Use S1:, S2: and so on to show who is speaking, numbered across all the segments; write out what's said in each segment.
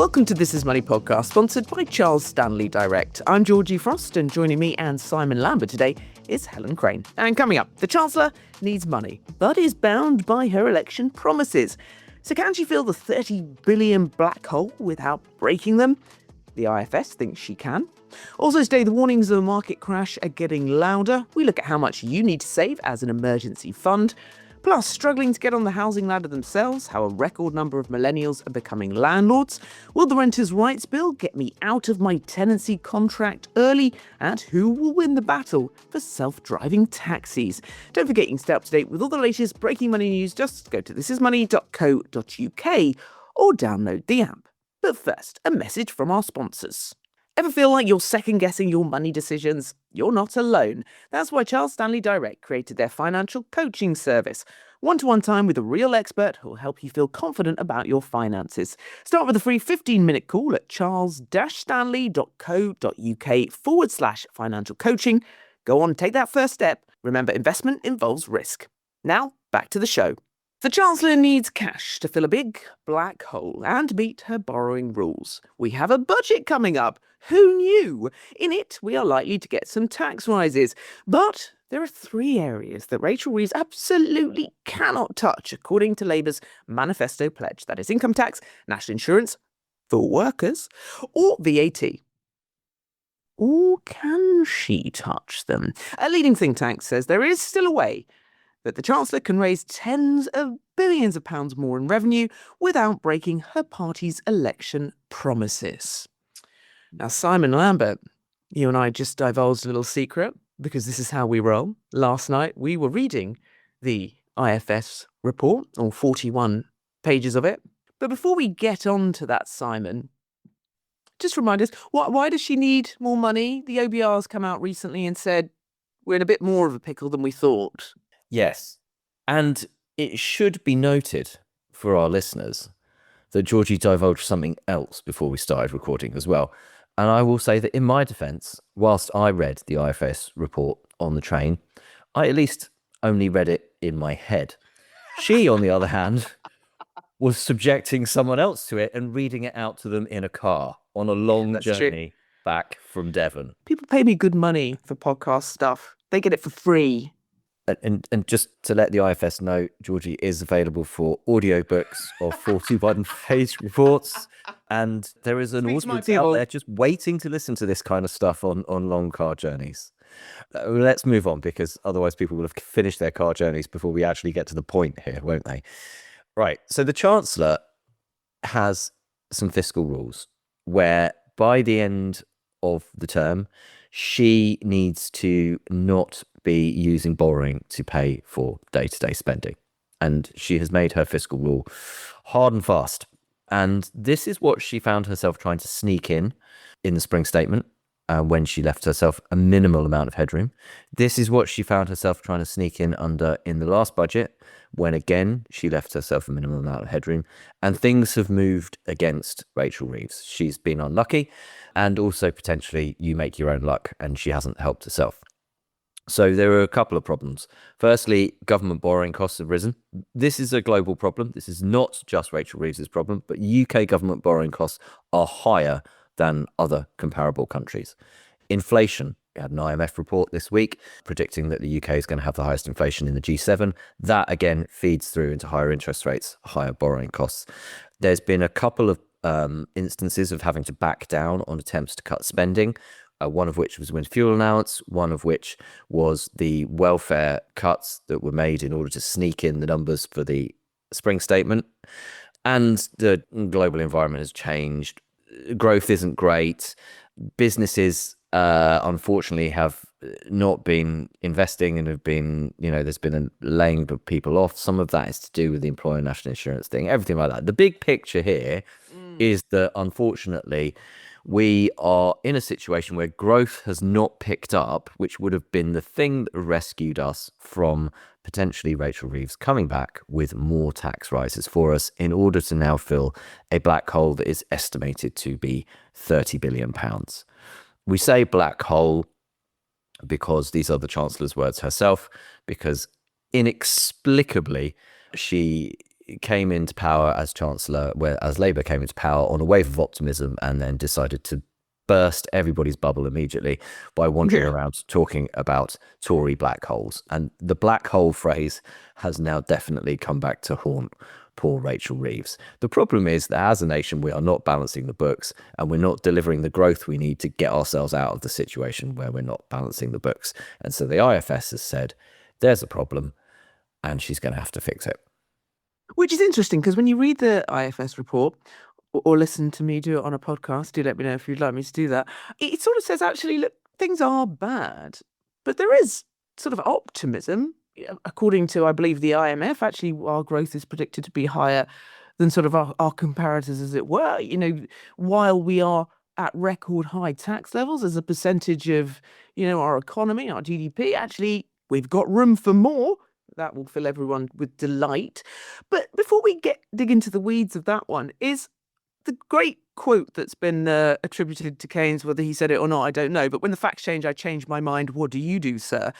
S1: Welcome to This Is Money podcast, sponsored by Charles Stanley Direct. I'm Georgie Frost, and joining me and Simon Lambert today is Helen Crane. And coming up, the Chancellor needs money, but is bound by her election promises. So can she fill the 30 billion black hole without breaking them? The IFS thinks she can. Also today, the warnings of a market crash are getting louder. We look at how much you need to save as an emergency fund. Plus, struggling to get on the housing ladder themselves, how a record number of millennials are becoming landlords. Will the Renters' Rights Bill get me out of my tenancy contract early? And who will win the battle for self-driving taxis? Don't forget you can stay up to date with all the latest breaking money news. Just go to thisismoney.co.uk or download the app. But first, a message from our sponsors. Ever feel like you're second-guessing your money decisions? You're not alone. That's why Charles Stanley Direct created their financial coaching service. One-to-one time with a real expert who will help you feel confident about your finances. Start with a free 15-minute call at charles-stanley.co.uk/financial coaching. Go on, take that first step. Remember, investment involves risk. Now, back to the show. The Chancellor needs cash to fill a big black hole and meet her borrowing rules. We have a budget coming up. Who knew? In it, we are likely to get some tax rises. But there are three areas that Rachel Reeves absolutely cannot touch, according to Labour's manifesto pledge. That is income tax, national insurance for workers, or VAT. Or can she touch them? A leading think tank says there is still a way that the Chancellor can raise tens of billions of pounds more in revenue without breaking her party's election promises. Now, Simon Lambert, you and I just divulged a little secret, because this is how we roll. Last night, we were reading the IFS report, all 41 pages of it. But before we get on to that, Simon, just remind us, why does she need more money? The OBR's come out recently and said, we're in a bit more of a pickle than we thought.
S2: Yes, and it should be noted for our listeners that Georgie divulged something else before we started recording as well. And I will say that in my defence, whilst I read the IFS report on the train, I at least only read it in my head. She, on the other hand, was subjecting someone else to it and reading it out to them in a car on a long journey back from Devon.
S1: People pay me good money for podcast stuff. They get it for free.
S2: And just to let the IFS know, Georgie is available for audiobooks of 41-page reports. And there is an audience out there just waiting to listen to this kind of stuff on long car journeys. Let's move on, because otherwise people will have finished their car journeys before we actually get to the point here, won't they? Right. So the Chancellor has some fiscal rules where by the end of the term, she needs to not be using borrowing to pay for day-to-day spending. And she has made her fiscal rule hard and fast. And this is what she found herself trying to sneak in the spring statement when she left herself a minimal amount of headroom. This is what she found herself trying to sneak in under in the last budget, when again she left herself a minimal amount of headroom. And things have moved against Rachel Reeves. She's been unlucky, and also potentially you make your own luck, and she hasn't helped herself. So there are a couple of problems. Firstly, government borrowing costs have risen. This is a global problem. This is not just Rachel Reeves' problem, but UK government borrowing costs are higher than other comparable countries. Inflation. We had an IMF report this week predicting that the UK is going to have the highest inflation in the G7. That, again, feeds through into higher interest rates, higher borrowing costs. There's been a couple of instances of having to back down on attempts to cut spending. One of which was the winter fuel allowance, one of which was the welfare cuts that were made in order to sneak in the numbers for the spring statement. And the global environment has changed. Growth isn't great. Businesses, unfortunately, have not been investing and have been, there's been a laying of people off. Some of that is to do with the employer national insurance thing, everything like that. The big picture here is that, unfortunately, we are in a situation where growth has not picked up, which would have been the thing that rescued us from potentially Rachel Reeves coming back with more tax rises for us in order to now fill a black hole that is estimated to be £30 billion. We say black hole because these are the Chancellor's words herself, because inexplicably she came into power as Chancellor, as Labour came into power on a wave of optimism and then decided to burst everybody's bubble immediately by wandering around talking about Tory black holes. And the black hole phrase has now definitely come back to haunt poor Rachel Reeves. The problem is that as a nation, we are not balancing the books and we're not delivering the growth we need to get ourselves out of the situation where we're not balancing the books. And so the IFS has said, there's a problem and she's going to have to fix it.
S1: Which is interesting because when you read the IFS report or listen to me do it on a podcast, do let me know if you'd like me to do that. It sort of says, actually, look, things are bad, but there is sort of optimism. According to, I believe, the IMF, actually, our growth is predicted to be higher than sort of our comparators, as it were. You know, while we are at record high tax levels as a percentage of, you know, our economy, our GDP, actually, we've got room for more. That will fill everyone with delight. But before we dig into the weeds of that one, is the great quote that's been attributed to Keynes, whether he said it or not, I don't know. But when the facts change, I change my mind. What do you do, sir?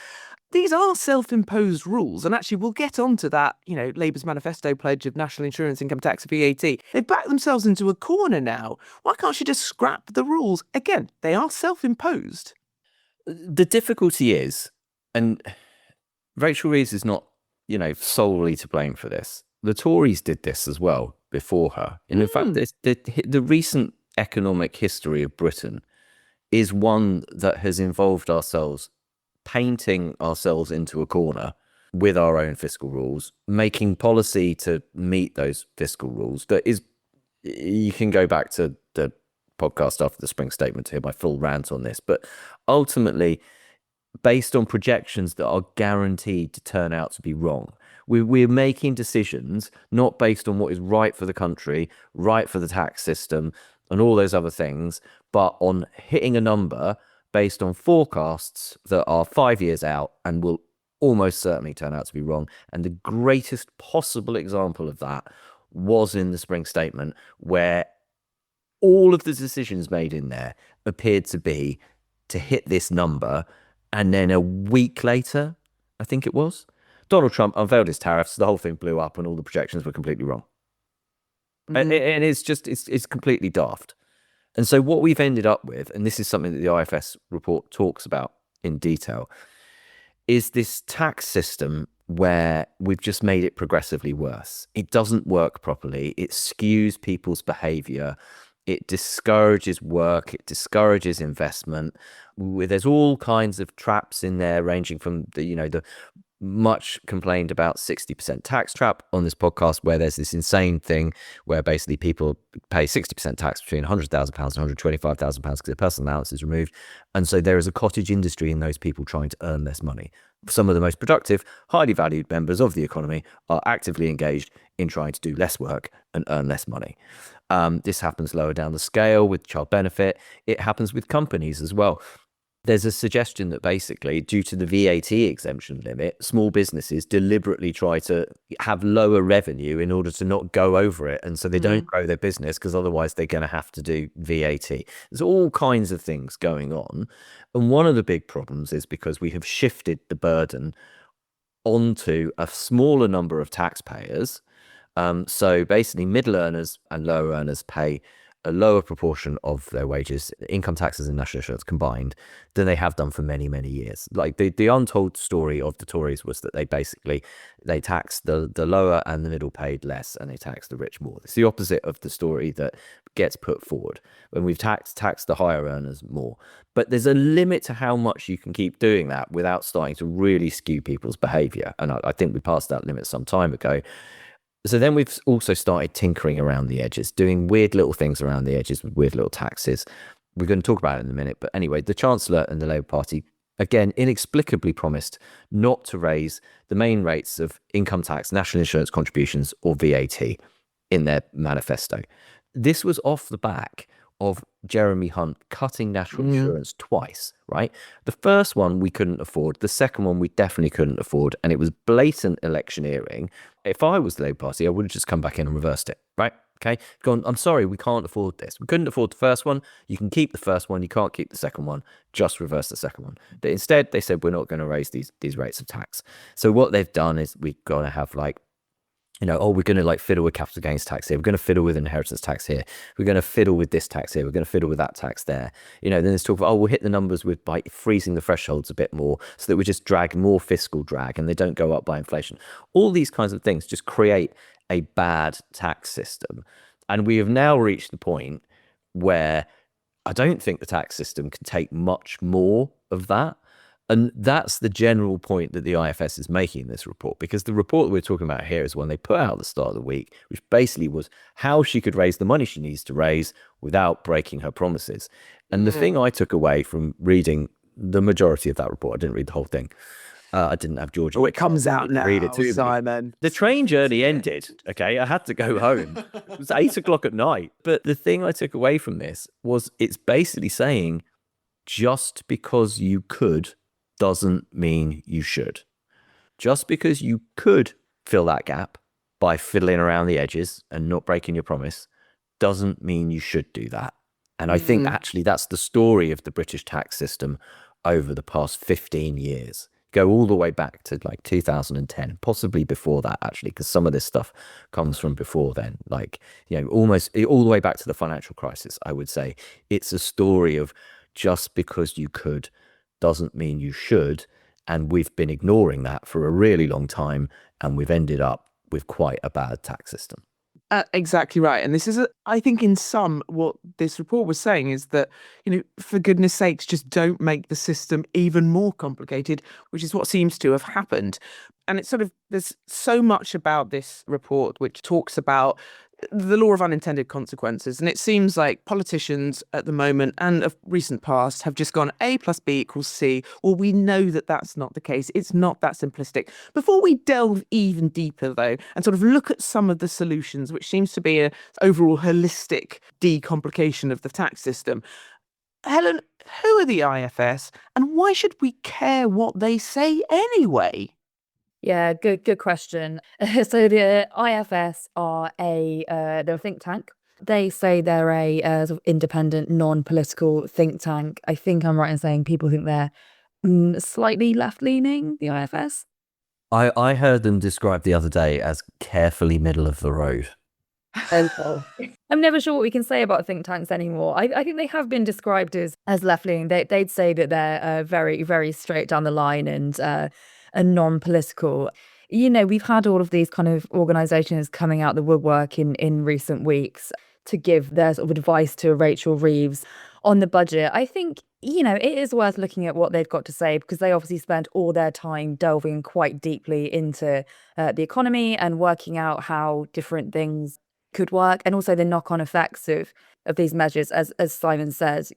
S1: These are self-imposed rules, and actually we'll get onto that, you know, Labour's manifesto pledge of national insurance, income tax, VAT. They've backed themselves into a corner now. Why can't you just scrap the rules? Again, they are self-imposed.
S2: The difficulty is, and Rachel Reeves is not, you know, solely to blame for this. The Tories did this as well before her. And in fact, the recent economic history of Britain is one that has involved ourselves painting ourselves into a corner with our own fiscal rules, making policy to meet those fiscal rules. That is, you can go back to the podcast after the spring statement to hear my full rant on this, but ultimately based on projections that are guaranteed to turn out to be wrong. We're making decisions not based on what is right for the country, right for the tax system, and all those other things, but on hitting a number based on forecasts that are 5 years out and will almost certainly turn out to be wrong. And the greatest possible example of that was in the spring statement, where all of the decisions made in there appeared to be to hit this number. And then a week later, I think it was, Donald Trump unveiled his tariffs. The whole thing blew up and all the projections were completely wrong. And it's just, it's completely daft. And so what we've ended up with, and this is something that the IFS report talks about in detail, is this tax system where we've just made it progressively worse. It doesn't work properly. It skews people's behavior. It discourages work. It discourages investment. There's all kinds of traps in there, ranging from the much complained about 60% tax trap on this podcast, where there's this insane thing where basically people pay 60% tax between £100,000 and £125,000 because their personal allowance is removed. And so there is a cottage industry in those people trying to earn less money. Some of the most productive, highly valued members of the economy are actively engaged in trying to do less work and earn less money. This happens lower down the scale with child benefit. It happens with companies as well. There's a suggestion that basically, due to the VAT exemption limit, small businesses deliberately try to have lower revenue in order to not go over it. And so they don't grow their business because otherwise they're going to have to do VAT. There's all kinds of things going on. And one of the big problems is because we have shifted the burden onto a smaller number of taxpayers. So basically middle earners and lower earners pay a lower proportion of their wages, income taxes and national insurance combined, than they have done for many, many years. Like the untold story of the Tories was that they taxed the lower and the middle paid less, and they taxed the rich more. It's the opposite of the story that gets put forward when we've taxed the higher earners more. But there's a limit to how much you can keep doing that without starting to really skew people's behaviour. And I think we passed that limit some time ago. So then we've also started tinkering around the edges, doing weird little things around the edges with weird little taxes. We're going to talk about it in a minute. But anyway, the Chancellor and the Labour Party, again, inexplicably promised not to raise the main rates of income tax, national insurance contributions, or VAT in their manifesto. This was off the back of Jeremy Hunt cutting national insurance twice, right? The first one we couldn't afford. The second one we definitely couldn't afford. And it was blatant electioneering. If I was the Labour Party, I would have just come back in and reversed it, right? Okay, gone, I'm sorry, we can't afford this. We couldn't afford the first one. You can keep the first one. You can't keep the second one. Just reverse the second one. But instead, they said, we're not going to raise these rates of tax. So what they've done is we're going to have like we're going to like fiddle with capital gains tax here. We're going to fiddle with inheritance tax here. We're going to fiddle with this tax here. We're going to fiddle with that tax there. Then there's talk of, we'll hit the numbers by freezing the thresholds a bit more so that we just drag more fiscal drag and they don't go up by inflation. All these kinds of things just create a bad tax system. And we have now reached the point where I don't think the tax system can take much more of that. And that's the general point that the IFS is making in this report, because the report that we're talking about here is one they put out at the start of the week, which basically was how she could raise the money she needs to raise without breaking her promises. And the thing I took away from reading the majority of that report, I didn't read the whole thing. I didn't have Georgie.
S1: Oh, it comes out now,
S2: read it to
S1: Simon.
S2: The train journey ended. Okay, I had to go home. It was 8 o'clock at night. But the thing I took away from this was it's basically saying just because you could doesn't mean you should. Just because you could fill that gap by fiddling around the edges and not breaking your promise doesn't mean you should do that. And I think actually that's the story of the British tax system over the past 15 years. Go all the way back to like 2010, possibly before that actually, because some of this stuff comes from before then, almost all the way back to the financial crisis. I would say it's a story of just because you could doesn't mean you should. And we've been ignoring that for a really long time. And we've ended up with quite a bad tax system.
S1: Exactly right. And this is, I think in sum, what this report was saying is that, for goodness sakes, just don't make the system even more complicated, which is what seems to have happened. And it's there's so much about this report which talks about the law of unintended consequences. And it seems like politicians at the moment and of recent past have just gone A plus B equals C. Well, we know that that's not the case. It's not that simplistic. Before we delve even deeper, though, and look at some of the solutions, which seems to be an overall holistic decomplication of the tax system. Helen, who are the IFS and why should we care what they say anyway?
S3: Yeah, good question. So the IFS are they're a think tank. They say they're a sort of independent, non-political think tank. I think I'm right in saying people think they're slightly left-leaning, the IFS.
S2: I heard them described the other day as carefully middle of the road.
S3: I'm never sure what we can say about think tanks anymore. I think they have been described as left-leaning. They'd say that they're very, very straight down the line and non-political. We've had all of these kind of organisations coming out the woodwork in recent weeks to give their sort of advice to Rachel Reeves on the budget. I think, it is worth looking at what they've got to say, because they obviously spent all their time delving quite deeply into the economy and working out how different things could work, and also the knock-on effects of these measures. As Simon says,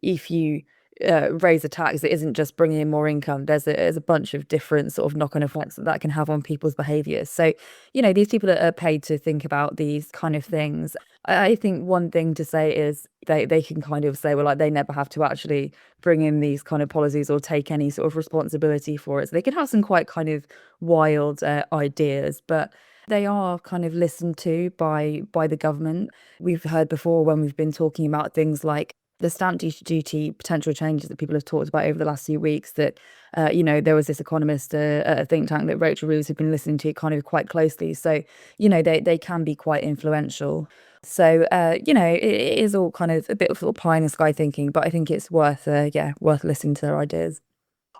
S3: if you raise a tax that isn't just bringing in more income, there's a bunch of different sort of knock-on effects that can have on people's behaviours. So, these people are paid to think about these kind of things. I think one thing to say is they can kind of say, well, like, they never have to actually bring in these kind of policies or take any sort of responsibility for it. So they can have some quite kind of wild ideas, but they are kind of listened to by the government. We've heard before when we've been talking about things like the stamp duty potential changes that people have talked about over the last few weeks, that, there was this economist, a think tank that Rachel Reeves had been listening to kind of quite closely. So, they can be quite influential. So, it is all kind of a bit of sort of pie in the sky thinking, but I think it's worth listening to their ideas.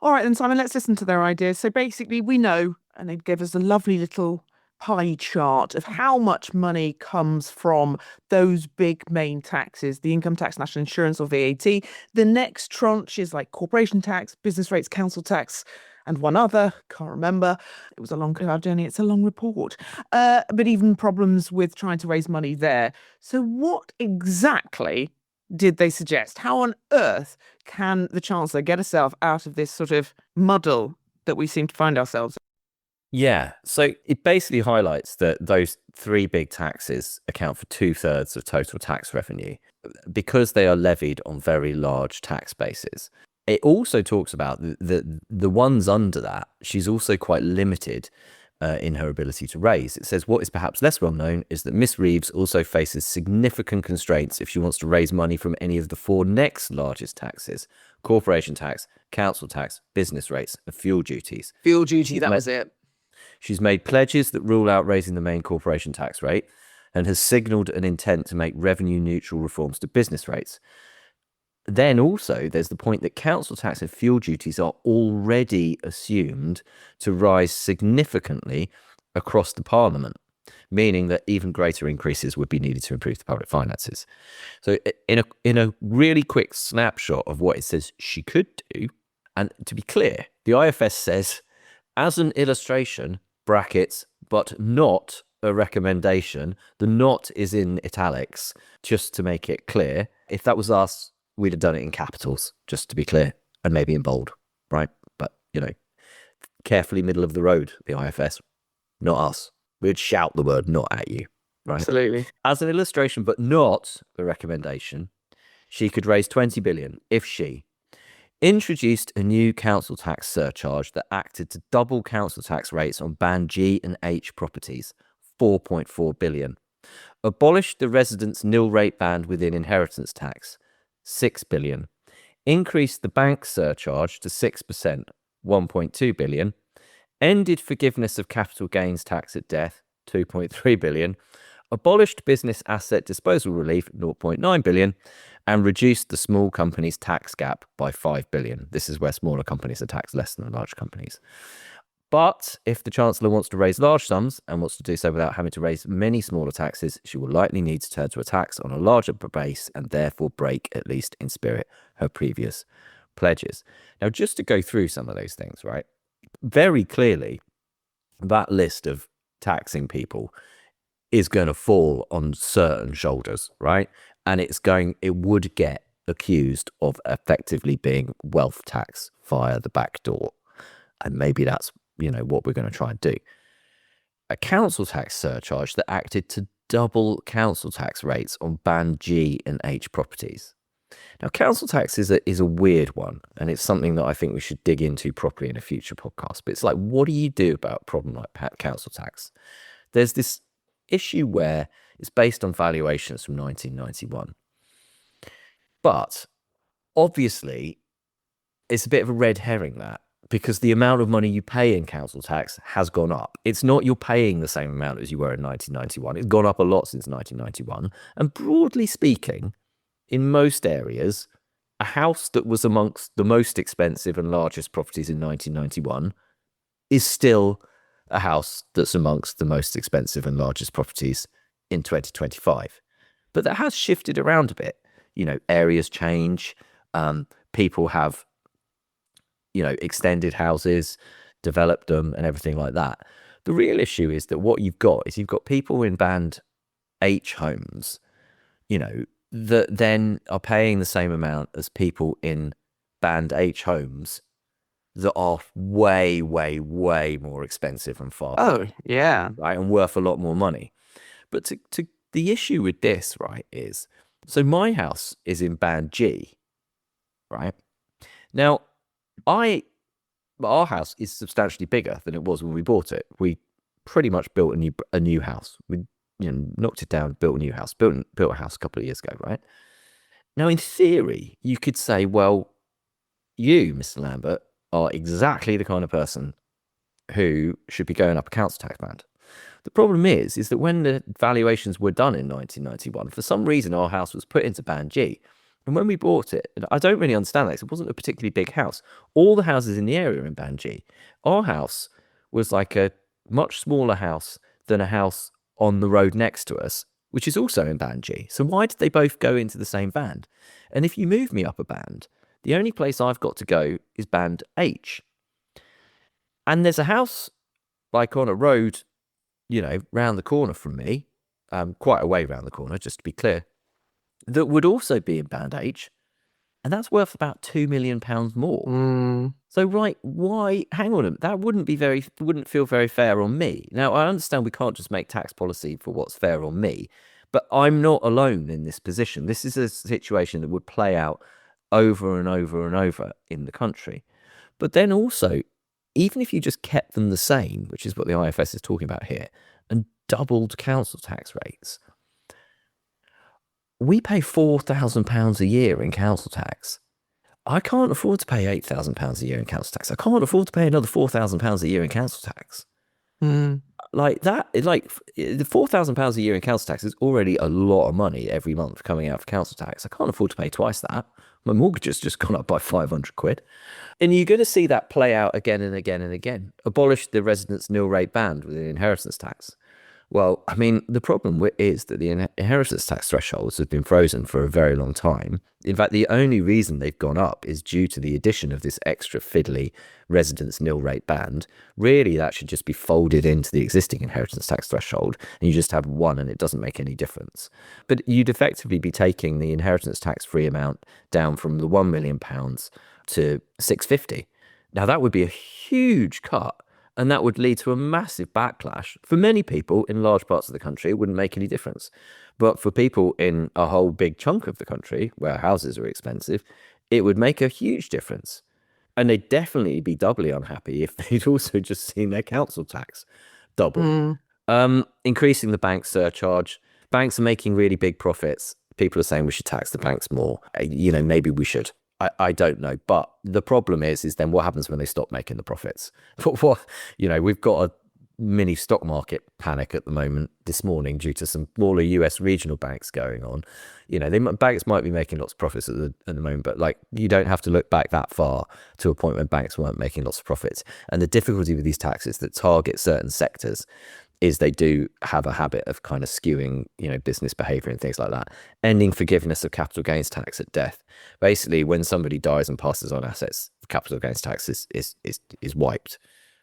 S1: All right, then, Simon, let's listen to their ideas. So basically, we know, and they give us a lovely little pie chart of how much money comes from those big main taxes, the income tax, national insurance or VAT. The next tranche is like corporation tax, business rates, council tax, and one other, can't remember. It was a long journey, it's a long report. But even problems with trying to raise money there. So what exactly did they suggest? How on earth can the Chancellor get herself out of this sort of muddle that we seem to find ourselves in?
S2: Yeah, so it basically highlights that those three big taxes account for 2/3 of total tax revenue because they are levied on very large tax bases. It also talks about the ones under that, she's also quite limited in her ability to raise. It says what is perhaps less well known is that Miss Reeves also faces significant constraints if she wants to raise money from any of the four next largest taxes: corporation tax, council tax, business rates, and fuel duties.
S1: Fuel duty, that was it.
S2: She's made pledges that rule out raising the main corporation tax rate and has signalled an intent to make revenue-neutral reforms to business rates. Then also, there's the point that council tax and fuel duties are already assumed to rise significantly across the Parliament, meaning that even greater increases would be needed to improve the public finances. So in a really quick snapshot of what it says she could do, and to be clear, the IFS says, as an illustration, brackets, but not a recommendation. The not is in italics, just to make it clear. If that was us, we'd have done it in capitals, just to be clear, and maybe in bold, right? But, carefully middle of the road, the IFS, not us. We'd shout the word not at you, right?
S1: Absolutely.
S2: As an illustration, but not a recommendation, she could raise 20 billion if she introduced a new council tax surcharge that acted to double council tax rates on Band G and H properties, 4.4 billion. Abolished the residence nil rate band within inheritance tax, 6 billion. Increased the bank surcharge to 6%, 1.2 billion. Ended forgiveness of capital gains tax at death, 2.3 billion. Abolished business asset disposal relief, 0.9 billion. And reduced the small companies tax gap by 5 billion. This is where smaller companies are taxed less than large companies. But if the Chancellor wants to raise large sums and wants to do so without having to raise many smaller taxes, she will likely need to turn to a tax on a larger base and therefore break, at least in spirit, her previous pledges. Now, just to go through some of those things, right? Very clearly, that list of taxing people is going to fall on certain shoulders, right? And it would get accused of effectively being wealth tax via the back door. And maybe that's what we're going to try and do. A council tax surcharge that acted to double council tax rates on Band G and H properties. Now, council tax is a weird one, and it's something that I think we should dig into properly in a future podcast. But it's like, what do you do about a problem like council tax? There's this issue where it's based on valuations from 1991. But obviously, it's a bit of a red herring, that, because the amount of money you pay in council tax has gone up. It's not you're paying the same amount as you were in 1991. It's gone up a lot since 1991. And broadly speaking, in most areas, a house that was amongst the most expensive and largest properties in 1991 is still a house that's amongst the most expensive and largest properties in 2025. But that has shifted around a bit. Areas change. People have extended houses, developed them and everything like that. The real issue is that what you've got people in Band H homes, that then are paying the same amount as people in Band H homes that are way, way, way more expensive and far.
S1: Oh, yeah.
S2: Right, and worth a lot more money. But to the issue with this, right, is, so my house is in Band G, right? Now, our house is substantially bigger than it was when we bought it. We pretty much built a new house. We knocked it down, built a new house, built a house a couple of years ago, right? Now, in theory, you could say, well, you, Mr. Lambert, are exactly the kind of person who should be going up a council tax band. The problem is that when the valuations were done in 1991, for some reason, our house was put into Band G. And when we bought it, and I don't really understand that, it wasn't a particularly big house. All the houses in the area are in Band G. Our house was like a much smaller house than a house on the road next to us, which is also in Band G. So why did they both go into the same band? And if you move me up a band, the only place I've got to go is Band H. And there's a house like on a road, round the corner from me, quite a way round the corner, just to be clear, that would also be in Band H, and that's worth about £2 million more. So, right, why? Hang on, that wouldn't feel very fair on me. Now, I understand we can't just make tax policy for what's fair on me, but I'm not alone in this position. This is a situation that would play out over and over and over in the country. But then also, even if you just kept them the same, which is what the IFS is talking about here, and doubled council tax rates, we pay £4,000 a year in council tax. I can't afford to pay £8,000 a year in council tax. I can't afford to pay another £4,000 a year in council tax. Like that, like the £4,000 a year in council tax is already a lot of money every month coming out for council tax. I can't afford to pay twice that. My mortgage has just gone up by 500 quid. And you're going to see that play out again and again and again. Abolish the residence nil rate band with the inheritance tax. Well, I mean, the problem is that the inheritance tax thresholds have been frozen for a very long time. In fact, the only reason they've gone up is due to the addition of this extra fiddly residence nil rate band. Really, that should just be folded into the existing inheritance tax threshold, and you just have one and it doesn't make any difference. But you'd effectively be taking the inheritance tax free amount down from the £1 million to 650. Now, that would be a huge cut. And that would lead to a massive backlash. For many people in large parts of the country, it wouldn't make any difference. But for people in a whole big chunk of the country where houses are expensive, it would make a huge difference. And they'd definitely be doubly unhappy if they'd also just seen their council tax double. Increasing the bank surcharge. Banks are making really big profits. People are saying we should tax the banks more. Maybe we should. I don't know. But the problem is then what happens when they stop making the profits? We've got a mini stock market panic at the moment this morning due to some smaller US regional banks going on. Banks might be making lots of profits at the moment, but you don't have to look back that far to a point when banks weren't making lots of profits. And the difficulty with these taxes that target certain sectors is they do have a habit of kind of skewing, business behavior and things like that. Ending forgiveness of capital gains tax at death. Basically, when somebody dies and passes on assets, capital gains tax is wiped.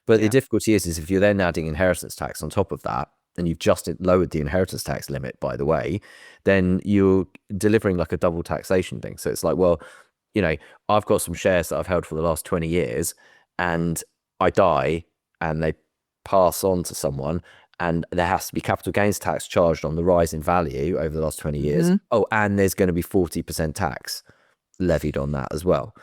S2: But the difficulty is if you're then adding inheritance tax on top of that, and you've just lowered the inheritance tax limit, by the way, then you're delivering like a double taxation thing. So it's like, well, I've got some shares that I've held for the last 20 years and I die and they pass on to someone, and there has to be capital gains tax charged on the rise in value over the last 20 years. Oh, and there's going to be 40% tax levied on that as well.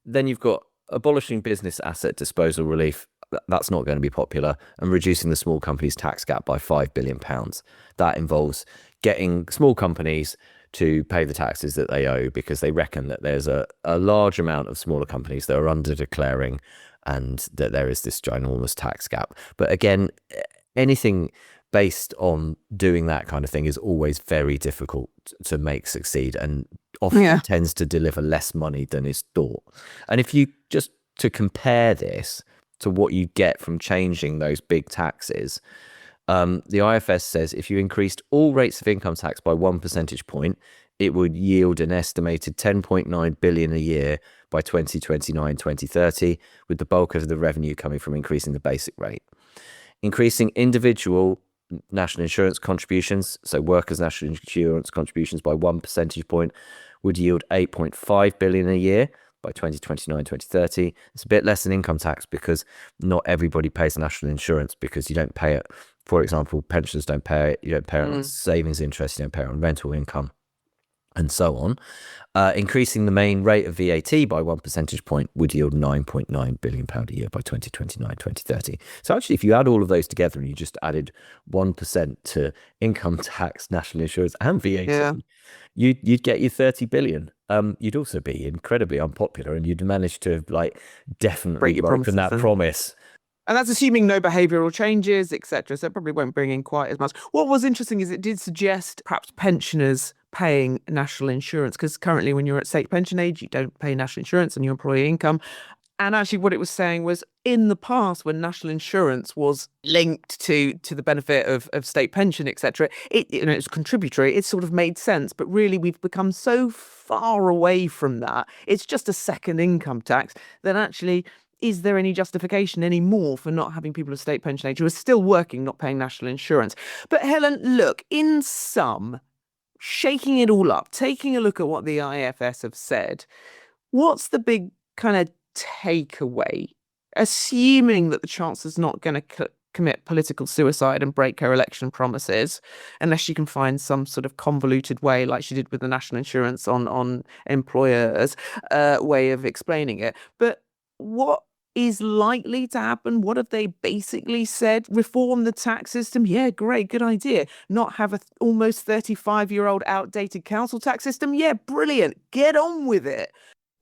S2: Then you've got abolishing business asset disposal relief. That's not going to be popular. And reducing the small companies tax gap by £5 billion. That involves getting small companies to pay the taxes that they owe, because they reckon that there's a large amount of smaller companies that are under declaring, and that there is this ginormous tax gap. But again, anything based on doing that kind of thing is always very difficult to make succeed, and often tends to deliver less money than is thought. And if you just to compare this to what you get from changing those big taxes, the IFS says if you increased all rates of income tax by 1 percentage point, it would yield an estimated 10.9 billion a year by 2029-2030, with the bulk of the revenue coming from increasing the basic rate. Increasing individual national insurance contributions, so workers' national insurance contributions, by 1 percentage point would yield 8.5 billion a year by 2029-2030. It's a bit less than income tax because not everybody pays national insurance, because you don't pay it. For example, pensioners don't pay it. You don't pay it on savings interest. You don't pay it on rental income, and so on. Increasing the main rate of VAT by 1 percentage point would yield £9.9 billion a year by 2029-2030. So actually, if you add all of those together and you just added 1% to income tax, national insurance and VAT, you'd get your 30 billion. You'd also be incredibly unpopular, and you'd manage to definitely broken that promise.
S1: And that's assuming no behavioural changes, etc. So it probably won't bring in quite as much. What was interesting is it did suggest perhaps pensioners paying national insurance, because currently when you're at state pension age, you don't pay national insurance on your employee income. And actually what it was saying was, in the past, when national insurance was linked to the benefit of state pension, etc., it's contributory, it sort of made sense. But really, we've become so far away from that. It's just a second income tax that actually, is there any justification anymore for not having people of state pension age who are still working, not paying national insurance? But Helen, look, in sum, shaking it all up, taking a look at what the IFS have said, what's the big kind of takeaway, assuming that the Chancellor's not going to commit political suicide and break her election promises, unless she can find some sort of convoluted way, like she did with the national insurance on employers, way of explaining it. But what is likely to happen? What have they basically said? Reform the tax system? Yeah, great, good idea. Not have a almost 35-year-old outdated council tax system? Yeah, brilliant. Get on with it.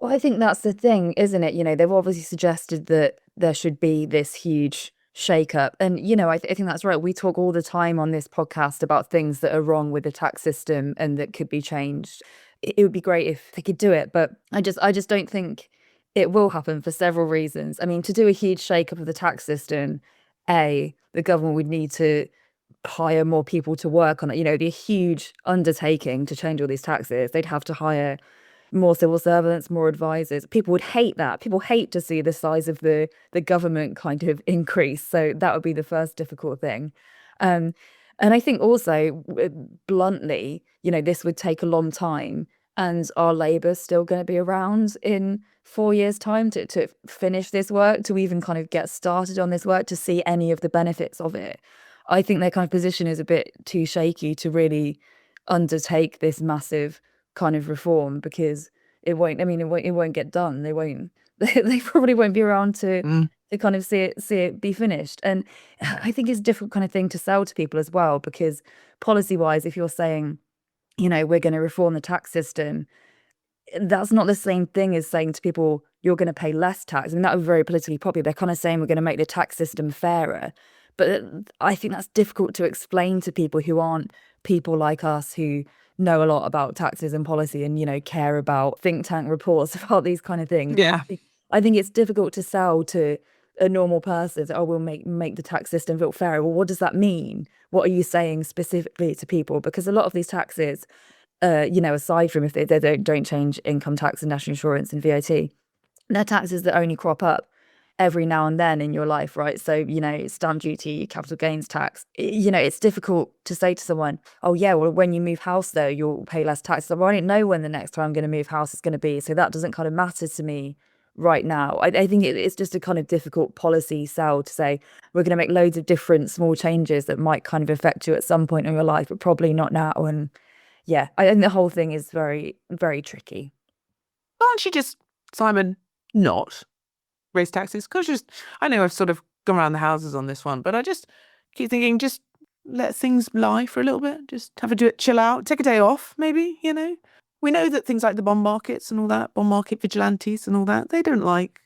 S3: Well, I think that's the thing, isn't it? They've obviously suggested that there should be this huge shake-up. And, I think that's right. We talk all the time on this podcast about things that are wrong with the tax system and that could be changed. It would be great if they could do it, but I just don't think it will happen for several reasons. I mean, to do a huge shake-up of the tax system, the government would need to hire more people to work on it. It'd be a huge undertaking to change all these taxes. They'd have to hire more civil servants, more advisors. People would hate that. People hate to see the size of the government kind of increase. So that would be the first difficult thing. And I think also, bluntly, this would take a long time, and are Labour still going to be around in 4 years' time to finish this work, to even kind of get started on this work, to see any of the benefits of it? I think their kind of position is a bit too shaky to really undertake this massive kind of reform, because it won't get done. They probably won't be around to kind of see it be finished. And I think it's a difficult kind of thing to sell to people as well, because policy wise, if you're saying, we're going to reform the tax system, that's not the same thing as saying to people, you're going to pay less tax. I mean, that would be very politically popular. They're kind of saying we're going to make the tax system fairer. But I think that's difficult to explain to people who aren't people like us, who know a lot about taxes and policy and, care about think tank reports about these kind of things.
S1: Yeah.
S3: I think it's difficult to sell to a normal person. We'll make the tax system feel fairer. Well, what does that mean? What are you saying specifically to people? Because a lot of these taxes, aside from if they don't change income tax and national insurance and VAT, they're taxes that only crop up every now and then in your life, right? So, stamp duty, capital gains tax, it's difficult to say to someone, oh yeah, well, when you move house though, you'll pay less tax. So, well, I don't know when the next time I'm going to move house is going to be. So that doesn't kind of matter to me right now. I think it's just a kind of difficult policy sell to say, we're going to make loads of different small changes that might kind of affect you at some point in your life, but probably not now. And yeah, I think the whole thing is very, very tricky.
S1: Can't you just, Simon, not raise taxes? Because I know I've sort of gone around the houses on this one, but I just keep thinking, just let things lie for a little bit. Just have a chill out, take a day off, maybe, We know that things like the bond markets and all that, bond market vigilantes and all that, they don't like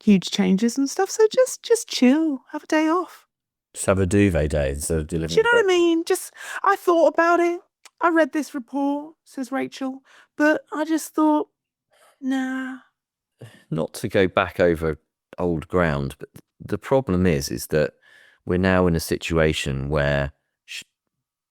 S1: huge changes and stuff. So just chill, have a day off.
S2: Just have a duvet day instead of delivering.
S1: Do you know what I mean? I thought about it. I read this report, says Rachel, but I just thought, nah.
S2: Not to go back over old ground, but the problem is that we're now in a situation where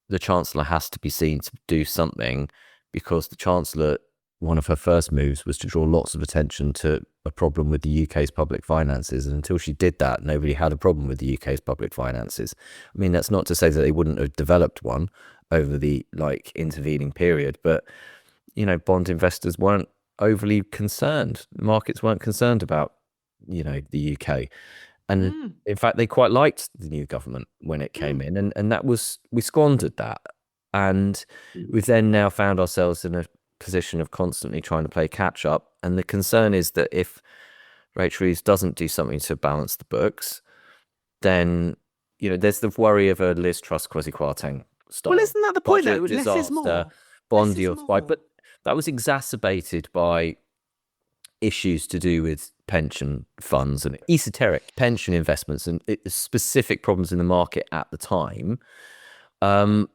S2: the Chancellor has to be seen to do something, because the Chancellor, one of her first moves was to draw lots of attention to a problem with the UK's public finances. And until she did that, nobody had a problem with the UK's public finances. I mean, that's not to say that they wouldn't have developed one over the intervening period, but, bond investors weren't overly concerned. Markets weren't concerned about, the UK. And in fact, they quite liked the new government when it came in. And that was, we squandered that. And we've then now found ourselves in a position of constantly trying to play catch up. And the concern is that if Rachel Reeves doesn't do something to balance the books, then, there's the worry of a Liz Truss Kwasi-Kwarteng style.
S1: Well, isn't that the point though?
S2: Budget
S1: Less is more.
S2: disaster, bond yield spike. But that was exacerbated by issues to do with pension funds and esoteric pension investments and specific problems in the market at the time.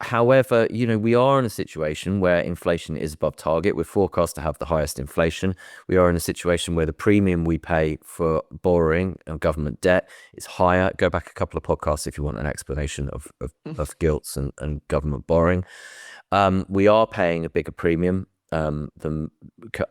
S2: However, we are in a situation where inflation is above target. We're forecast to have the highest inflation. We are in a situation where the premium we pay for borrowing and government debt is higher. Go back a couple of podcasts if you want an explanation of gilts and government borrowing. We are paying a bigger premium than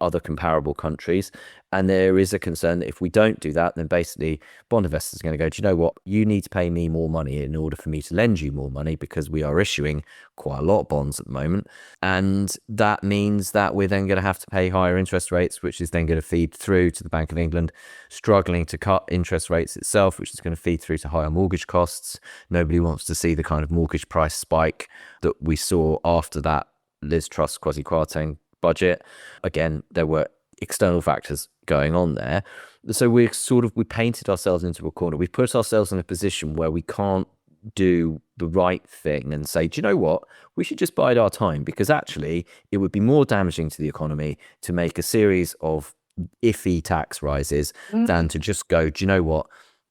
S2: other comparable countries, and there is a concern that if we don't do that, then basically bond investors are going to go, do you know what, you need to pay me more money in order for me to lend you more money, because we are issuing quite a lot of bonds at the moment, and that means that we're then going to have to pay higher interest rates, which is then going to feed through to the Bank of England struggling to cut interest rates itself, which is going to feed through to higher mortgage costs. Nobody wants to see the kind of mortgage price spike that we saw after that Liz Truss Kwasi-Kwarteng budget. Again, there were external factors going on there. So we painted ourselves into a corner. We put ourselves in a position where we can't do the right thing and say, do you know what? We should just bide our time, because actually it would be more damaging to the economy to make a series of iffy tax rises than to just go, do you know what?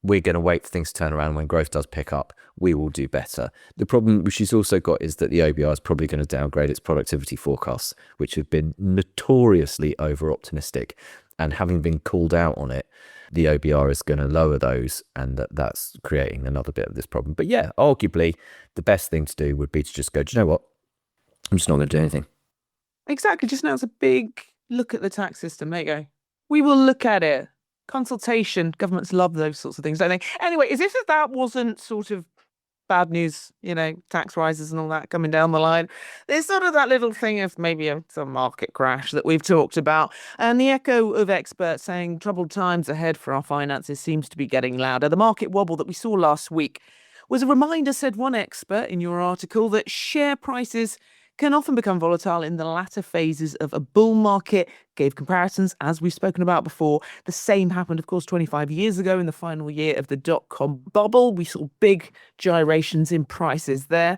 S2: we're going to wait for things to turn around. When growth does pick up, we will do better. The problem which she's also got is that the OBR is probably going to downgrade its productivity forecasts, which have been notoriously over-optimistic. And having been called out on it, the OBR is going to lower those, and that's creating another bit of this problem. But yeah, arguably, the best thing to do would be to just go, do you know what? I'm just not going to do anything.
S1: Exactly. Just now it's a big look at the tax system. There you go. We will look at it. Consultation. Governments love those sorts of things, don't they? Anyway, as if that wasn't sort of bad news, tax rises and all that coming down the line. There's sort of that little thing of maybe some market crash that we've talked about. And the echo of experts saying troubled times ahead for our finances seems to be getting louder. The market wobble that we saw last week was a reminder, said one expert in your article, that share prices can often become volatile in the latter phases of a bull market. Gave comparisons, as we've spoken about before. The same happened, of course, 25 years ago in the final year of the dot-com bubble. We saw big gyrations in prices there.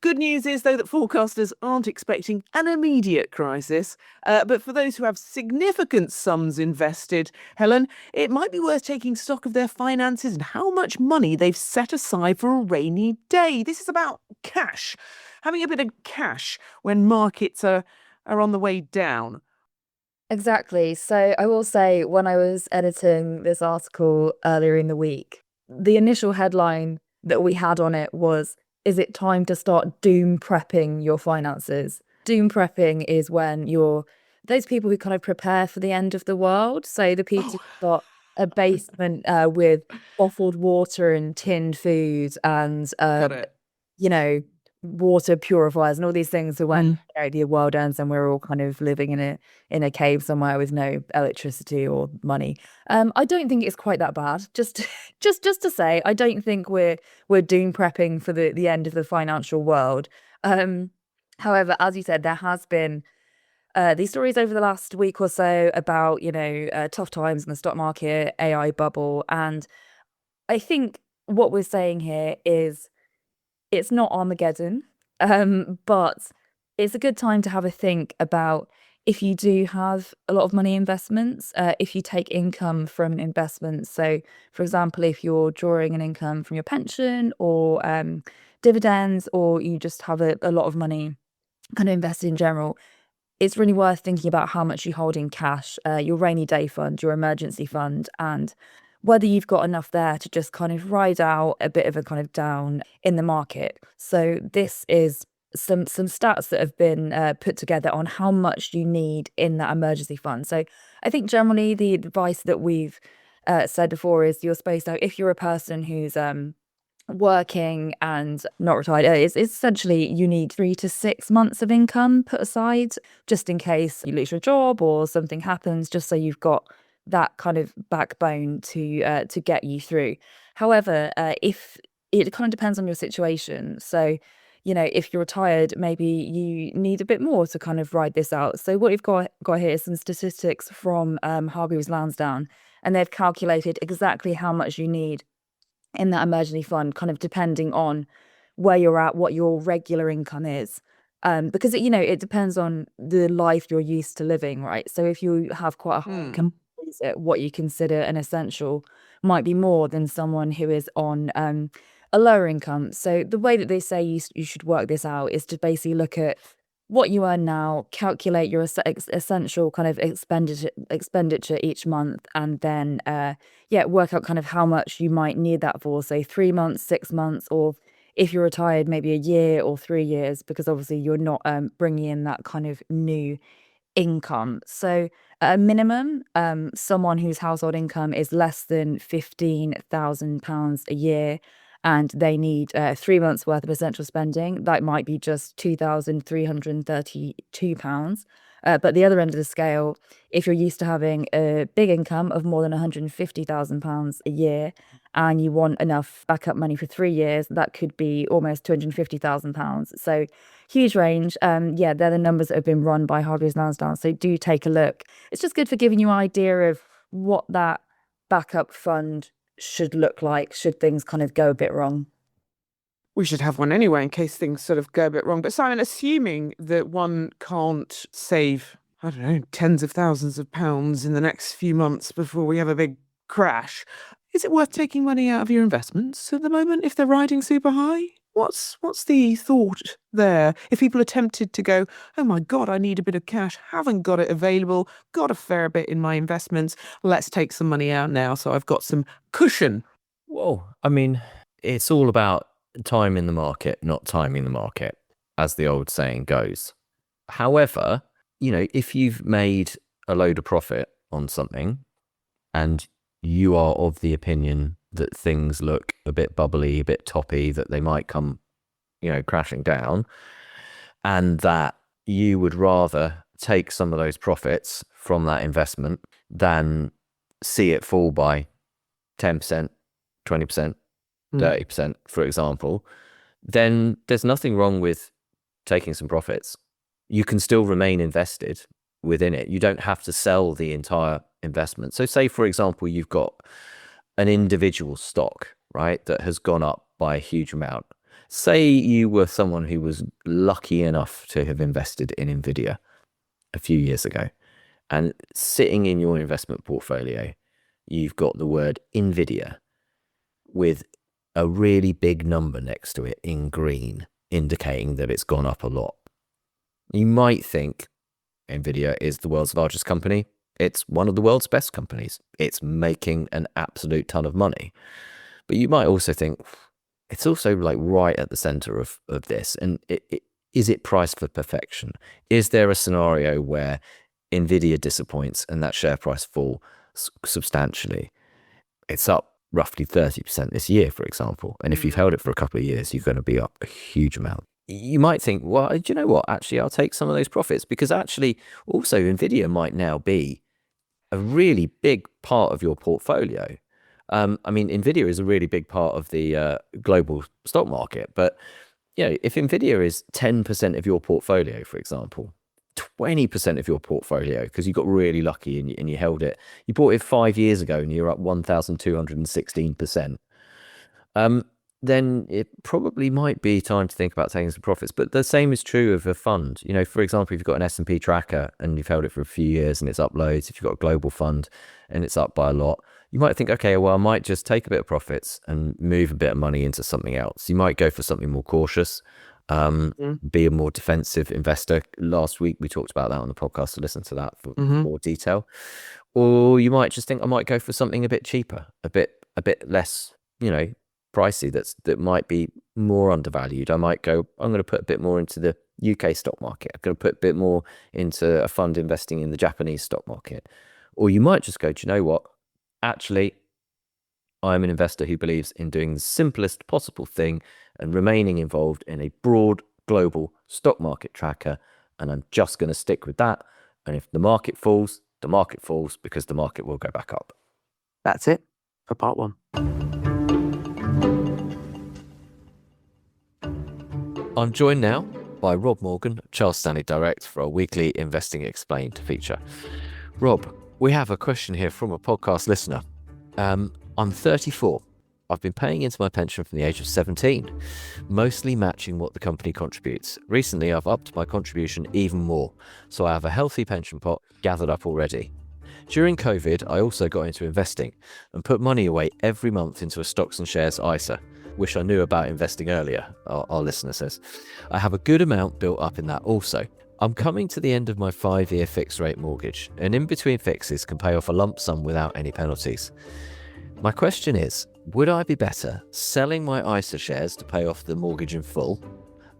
S1: Good news is, though, that forecasters aren't expecting an immediate crisis. But for those who have significant sums invested, Helen, it might be worth taking stock of their finances and how much money they've set aside for a rainy day. This is about cash. Having a bit of cash when markets are on the way down.
S3: Exactly. So I will say, when I was editing this article earlier in the week, the initial headline that we had on it was, "Is it time to start doom prepping your finances?" Doom prepping is when you're those people who kind of prepare for the end of the world. So the people who've got a basement with bottled water and tinned food and
S1: Got it.
S3: water purifiers and all these things. So when the world ends and we're all kind of living in a cave somewhere with no electricity or money. I don't think it's quite that bad. Just to say, I don't think we're doom prepping for the end of the financial world. However, as you said, there has been these stories over the last week or so about tough times in the stock market, AI bubble, and I think what we're saying here is, it's not Armageddon, but it's a good time to have a think about, if you do have a lot of money investments, if you take income from investments. So, for example, if you're drawing an income from your pension or dividends, or you just have a lot of money kind of invested in general, it's really worth thinking about how much you hold in cash, your rainy day fund, your emergency fund, and whether you've got enough there to just kind of ride out a bit of a kind of down in the market. So this is some stats that have been put together on how much you need in that emergency fund. So I think generally the advice that we've said before is, you're supposed to, if you're a person who's working and not retired, it's essentially you need 3 to 6 months of income put aside, just in case you lose your job or something happens, just so you've got that kind of backbone to get you through. However, if it kind of depends on your situation. So, if you're retired, maybe you need a bit more to kind of ride this out. So what you've got here is some statistics from Hargreaves Lansdown, and they've calculated exactly how much you need in that emergency fund, kind of depending on where you're at, what your regular income is. Because it depends on the life you're used to living, right? So if you have quite a high income, what you consider an essential might be more than someone who is on a lower income. So the way that they say you should work this out is to basically look at what you earn now, calculate your essential kind of expenditure each month, and then work out kind of how much you might need that for, say 3 months, 6 months, or if you're retired, maybe a year or 3 years, because obviously you're not bringing in that kind of new income. So at a minimum, someone whose household income is less than £15,000 a year, and they need 3 months worth of essential spending, that might be just £2,332. But at the other end of the scale, if you're used to having a big income of more than £150,000 a year, and you want enough backup money for 3 years, that could be almost £250,000. So huge range. They're the numbers that have been run by Hargreaves Lansdown. So do take a look. It's just good for giving you an idea of what that backup fund should look like, should things kind of go a bit wrong.
S1: We should have one anyway, in case things sort of go a bit wrong. But Simon, assuming that one can't save, I don't know, tens of thousands of pounds in the next few months before we have a big crash, Is it worth taking money out of your investments at the moment if they're riding super high? What's the thought there? If people are tempted to go, oh my God, I need a bit of cash, haven't got it available, got a fair bit in my investments, let's take some money out now so I've got some cushion.
S2: Well, I mean, it's all about time in the market, not timing the market, as the old saying goes. However, if you've made a load of profit on something and you are of the opinion that things look a bit bubbly, a bit toppy, that they might come, crashing down, and that you would rather take some of those profits from that investment than see it fall by 10%, 20%, 30%, for example, then there's nothing wrong with taking some profits. You can still remain invested within it. You don't have to sell the entire investment. So say, for example, you've got an individual stock, right, that has gone up by a huge amount. Say you were someone who was lucky enough to have invested in Nvidia a few years ago, and sitting in your investment portfolio, you've got the word Nvidia with a really big number next to it in green, indicating that it's gone up a lot. You might think Nvidia is the world's largest company. It's one of the world's best companies. It's making an absolute ton of money. But you might also think it's also like right at the center of this. And is it priced for perfection? Is there a scenario where Nvidia disappoints and that share price falls substantially? It's up roughly 30% this year, for example. And if you've held it for a couple of years, you're going to be up a huge amount. You might think, well, do you know what? Actually, I'll take some of those profits, because actually also Nvidia might now be a really big part of your portfolio. I mean, Nvidia is a really big part of the global stock market, but if Nvidia is 10% of your portfolio, for example, 20% of your portfolio, because you got really lucky and you held it, you bought it 5 years ago and you're up 1,216%. Then it probably might be time to think about taking some profits. But the same is true of a fund. For example, if you've got an S&P tracker and you've held it for a few years and it's up loads, if you've got a global fund and it's up by a lot, you might think, okay, well, I might just take a bit of profits and move a bit of money into something else. You might go for something more cautious, be a more defensive investor. Last week, we talked about that on the podcast, so listen to that for more detail. Or you might just think, I might go for something a bit cheaper, a bit less, pricey, that might be more undervalued. I might go, I'm going to put a bit more into the UK stock market. I'm going to put a bit more into a fund investing in the Japanese stock market. Or you might just go, do you know what? Actually, I'm an investor who believes in doing the simplest possible thing and remaining involved in a broad global stock market tracker. And I'm just going to stick with that. And if the market falls, because the market will go back up.
S1: That's it for part one.
S2: I'm joined now by Rob Morgan, Charles Stanley Direct, for our weekly Investing Explained feature. Rob, we have a question here from a podcast listener. I'm 34. I've been paying into my pension from the age of 17, mostly matching what the company contributes. Recently, I've upped my contribution even more, so I have a healthy pension pot gathered up already. During COVID, I also got into investing and put money away every month into a stocks and shares ISA. Wish I knew about investing earlier, our listener says. I have a good amount built up in that also. I'm coming to the end of my 5-year fixed rate mortgage, and in between fixes can pay off a lump sum without any penalties. My question is, would I be better selling my ISA shares to pay off the mortgage in full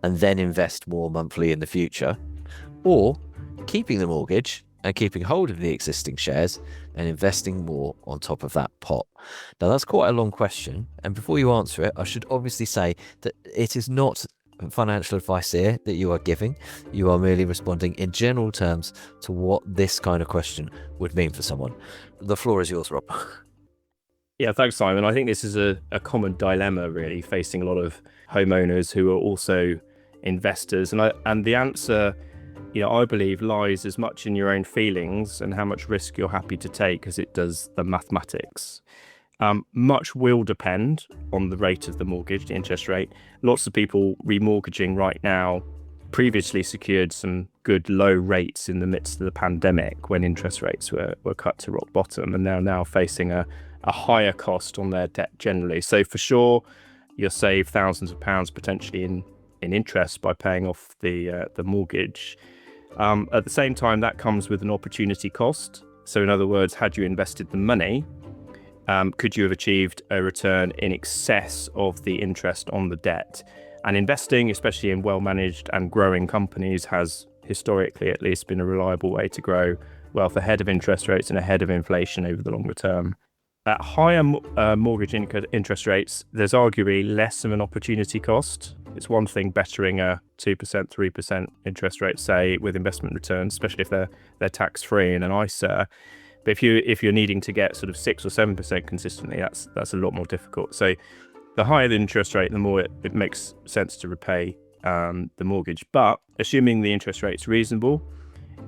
S2: and then invest more monthly in the future, or keeping the mortgage and keeping hold of the existing shares and investing more on top of that pot? Now, that's quite a long question, and before you answer it, I should obviously say that it is not financial advice here that you are giving. You are merely responding in general terms to what this kind of question would mean for someone. The floor is yours, Rob.
S4: Yeah, thanks, Simon. I think this is a common dilemma, really, facing a lot of homeowners who are also investors. And the answer, I believe, lies as much in your own feelings and how much risk you're happy to take as it does the mathematics. Much will depend on the rate of the mortgage, the interest rate. Lots of people remortgaging right now previously secured some good low rates in the midst of the pandemic when interest rates were cut to rock bottom, and they're now facing a a higher cost on their debt generally. So for sure, you'll save thousands of pounds potentially in interest by paying off the mortgage. At the same time, that comes with an opportunity cost. So in other words, had you invested the money, could you have achieved a return in excess of the interest on the debt? And investing, especially in well-managed and growing companies, has historically at least been a reliable way to grow wealth ahead of interest rates and ahead of inflation over the longer term. At higher mortgage interest rates, there's arguably less of an opportunity cost. It's one thing bettering a 2%, 3% interest rate, say, with investment returns, especially if they're tax-free in an ISA. But if you're needing to get sort of 6 or 7% consistently, that's a lot more difficult. So the higher the interest rate, the more it makes sense to repay the mortgage. But assuming the interest rate's reasonable,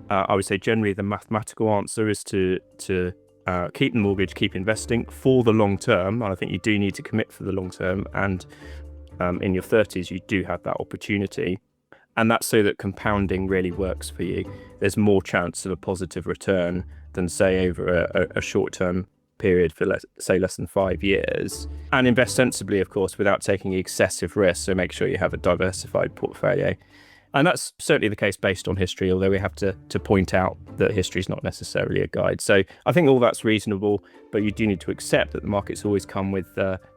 S4: I would say generally the mathematical answer is to keep the mortgage, keep investing for the long term. And I think you do need to commit for the long term. And in your 30s, you do have that opportunity. And that's so that compounding really works for you. There's more chance of a positive return than, say, over a short-term period for, less than 5 years. And invest sensibly, of course, without taking excessive risk. So make sure you have a diversified portfolio. And that's certainly the case based on history, although we have to point out that history is not necessarily a guide. So I think all that's reasonable, but you do need to accept that the markets always come with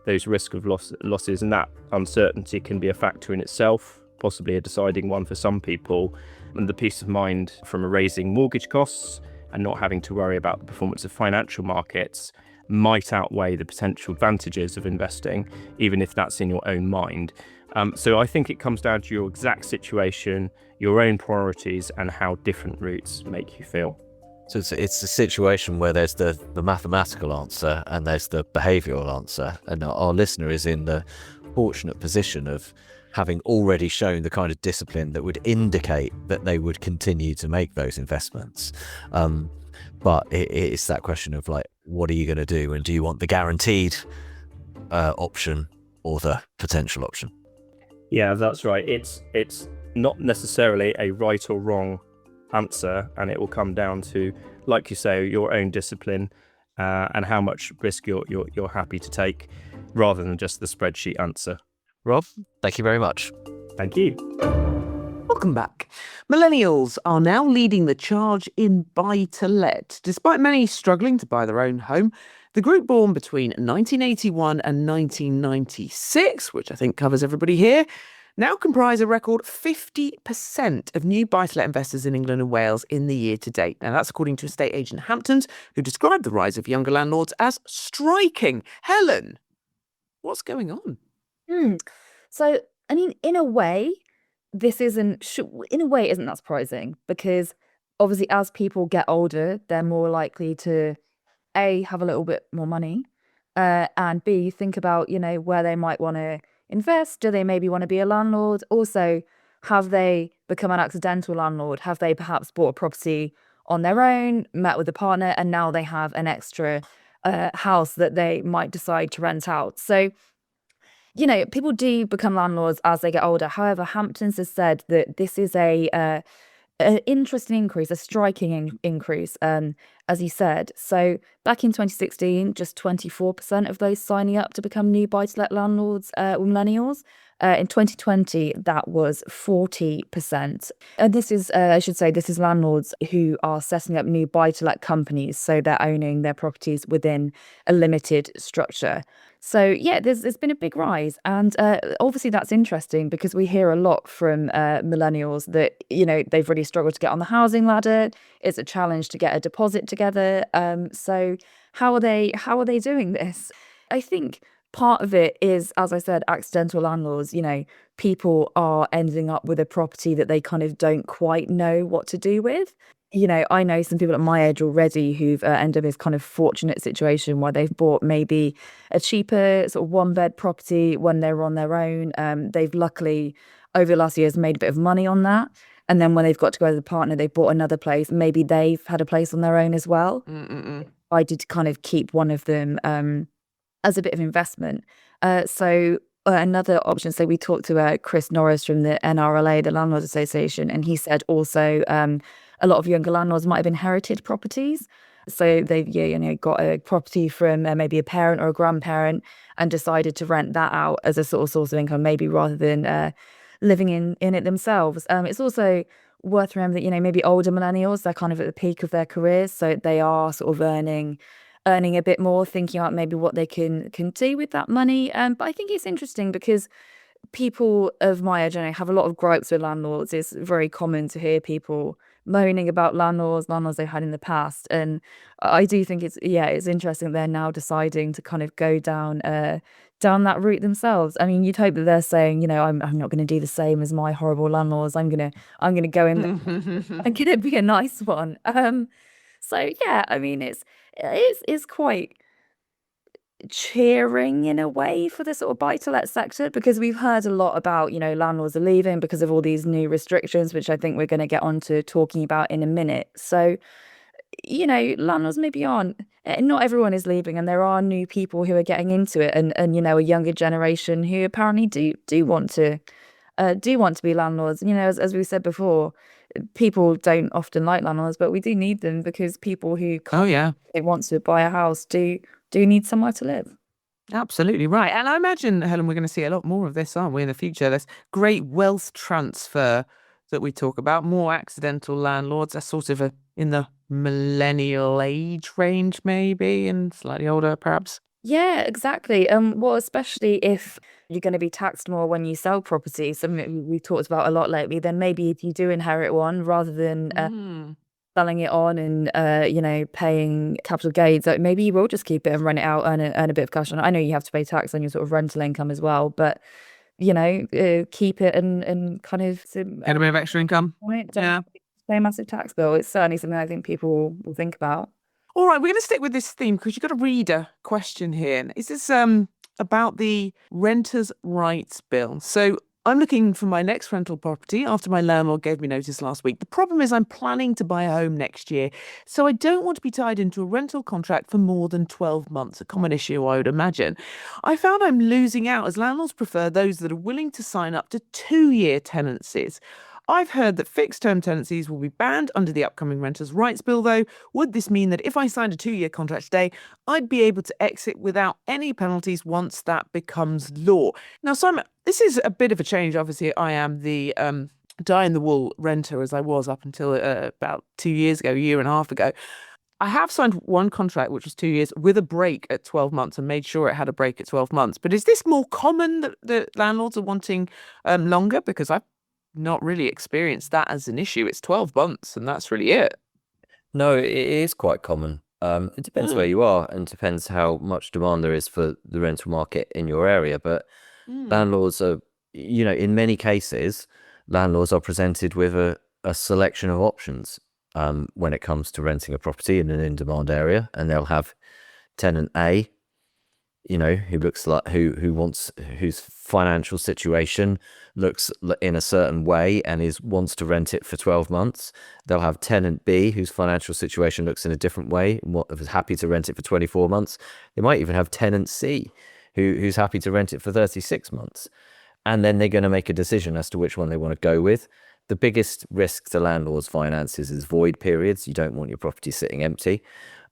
S4: those risk of losses, and that uncertainty can be a factor in itself, possibly a deciding one for some people. And the peace of mind from erasing mortgage costs and not having to worry about the performance of financial markets might outweigh the potential advantages of investing, even if that's in your own mind. So I think it comes down to your exact situation, your own priorities, and how different routes make you feel.
S2: So it's a situation where there's the mathematical answer and there's the behavioural answer. And our listener is in the fortunate position of having already shown the kind of discipline that would indicate that they would continue to make those investments. But it's that question of like, what are you going to do? And do you want the guaranteed option or the potential option?
S4: Yeah, that's right. It's not necessarily a right or wrong answer, and it will come down to, like you say, your own discipline and how much risk you're happy to take, rather than just the spreadsheet answer.
S2: Rob, thank you very much.
S4: Thank you.
S1: Welcome back. Millennials are now leading the charge in buy-to-let. Despite many struggling to buy their own home, the group born between 1981 and 1996, which I think covers everybody here, now comprise a record 50% of new buy-to-let investors in England and Wales in the year to date. Now, that's according to estate agent Hamptons, who described the rise of younger landlords as striking. Helen, what's going on?
S3: So, I mean, in a way, it isn't that surprising, because obviously as people get older, they're more likely to A, have a little bit more money, and B, think about, where they might want to invest. Do they maybe want to be a landlord? Also, have they become an accidental landlord? Have they perhaps bought a property on their own, met with a partner, and now they have an extra house that they might decide to rent out? So, people do become landlords as they get older. However, Hamptons has said that this is an interesting increase, a striking increase, as he said. So back in 2016, just 24% of those signing up to become new buy-to-let landlords were millennials. In 2020, that was 40%. And this is, this is landlords who are setting up new buy-to-let companies. So they're owning their properties within a limited structure. So yeah, there's been a big rise, and obviously that's interesting because we hear a lot from millennials that they've really struggled to get on the housing ladder. It's a challenge to get a deposit together. So how are they doing this? I think part of it is, as I said, accidental landlords. People are ending up with a property that they kind of don't quite know what to do with. I know some people at my age already who've ended up in this kind of fortunate situation where they've bought maybe a cheaper sort of one-bed property when they were on their own. They've luckily, over the last years, made a bit of money on that. And then when they've got to go with a partner, they've bought another place. Maybe they've had a place on their own as well. I did kind of keep one of them as a bit of investment. So another option, so we talked to Chris Norris from the NRLA, the Landlords Association, and he said also a lot of younger landlords might have inherited properties. So they've got a property from maybe a parent or a grandparent and decided to rent that out as a sort of source of income, maybe rather than living in it themselves. It's also worth remembering that maybe older millennials, they're kind of at the peak of their careers, so they are sort of earning a bit more, thinking about maybe what they can do with that money. But I think it's interesting because people of my age have a lot of gripes with landlords. It's very common to hear people moaning about landlords they've had in the past, and I do think it's interesting they're now deciding to kind of go down that route themselves. I mean, you'd hope that they're saying, I'm not going to do the same as my horrible landlords. I'm gonna go in there. I'm gonna be a nice one. So yeah, I mean, it's quite cheering in a way for the sort of buy-to-let sector, because we've heard a lot about landlords are leaving because of all these new restrictions, which I think we're going to get onto talking about in a minute. So landlords maybe aren't, not everyone is leaving, and there are new people who are getting into it, and a younger generation who apparently do want to be landlords. As we said before, people don't often like landlords, but we do need them, because people who they want to buy a house do need somewhere to live.
S1: Absolutely right. And I imagine, Helen, we're going to see a lot more of this, aren't we, in the future? There's great wealth transfer that we talk about, more accidental landlords. That's sort of in the millennial age range, maybe, and slightly older, perhaps.
S3: Yeah, exactly. Well, especially if you're going to be taxed more when you sell property, something we've talked about a lot lately, then maybe if you do inherit one, rather than selling it on and paying capital gains, like maybe you will just keep it and rent it out, earn a bit of cash on it. I know you have to pay tax on your sort of rental income as well, but keep it and kind of
S1: Get a bit of extra income.
S3: Don't pay a massive tax bill. It's certainly something I think people will think about.
S1: All right, we're going to stick with this theme because you've got a reader question here. Is this about the Renters' Rights Bill? So I'm looking for my next rental property after my landlord gave me notice last week. The problem is I'm planning to buy a home next year, so I don't want to be tied into a rental contract for more than 12 months, a common issue I would imagine. I found I'm losing out as landlords prefer those that are willing to sign up to 2-year tenancies. I've heard that fixed-term tenancies will be banned under the upcoming Renters' Rights Bill, though. Would this mean that if I signed a 2-year contract today, I'd be able to exit without any penalties once that becomes law? Now, Simon, this is a bit of a change. Obviously, I am the die-in-the-wool renter, as I was up until about 2 years ago, a year and a half ago. I have signed one contract, which was 2 years, with a break at 12 months and made sure it had a break at 12 months. But is this more common that the landlords are wanting longer? Because I've not really experienced that as an issue. It's 12 months and that's really it.
S2: No, it is quite common. It depends where you are, and depends how much demand there is for the rental market in your area. But landlords are, in many cases, landlords are presented with a selection of options when it comes to renting a property in an in-demand area, and they'll have tenant A, who looks like whose financial situation looks in a certain way and wants to rent it for 12 months. They'll have tenant B, whose financial situation looks in a different way, is happy to rent it for 24 months. They might even have tenant C, who's happy to rent it for 36 months. And then they're going to make a decision as to which one they want to go with. The biggest risk to landlords' finances is void periods. You don't want your property sitting empty.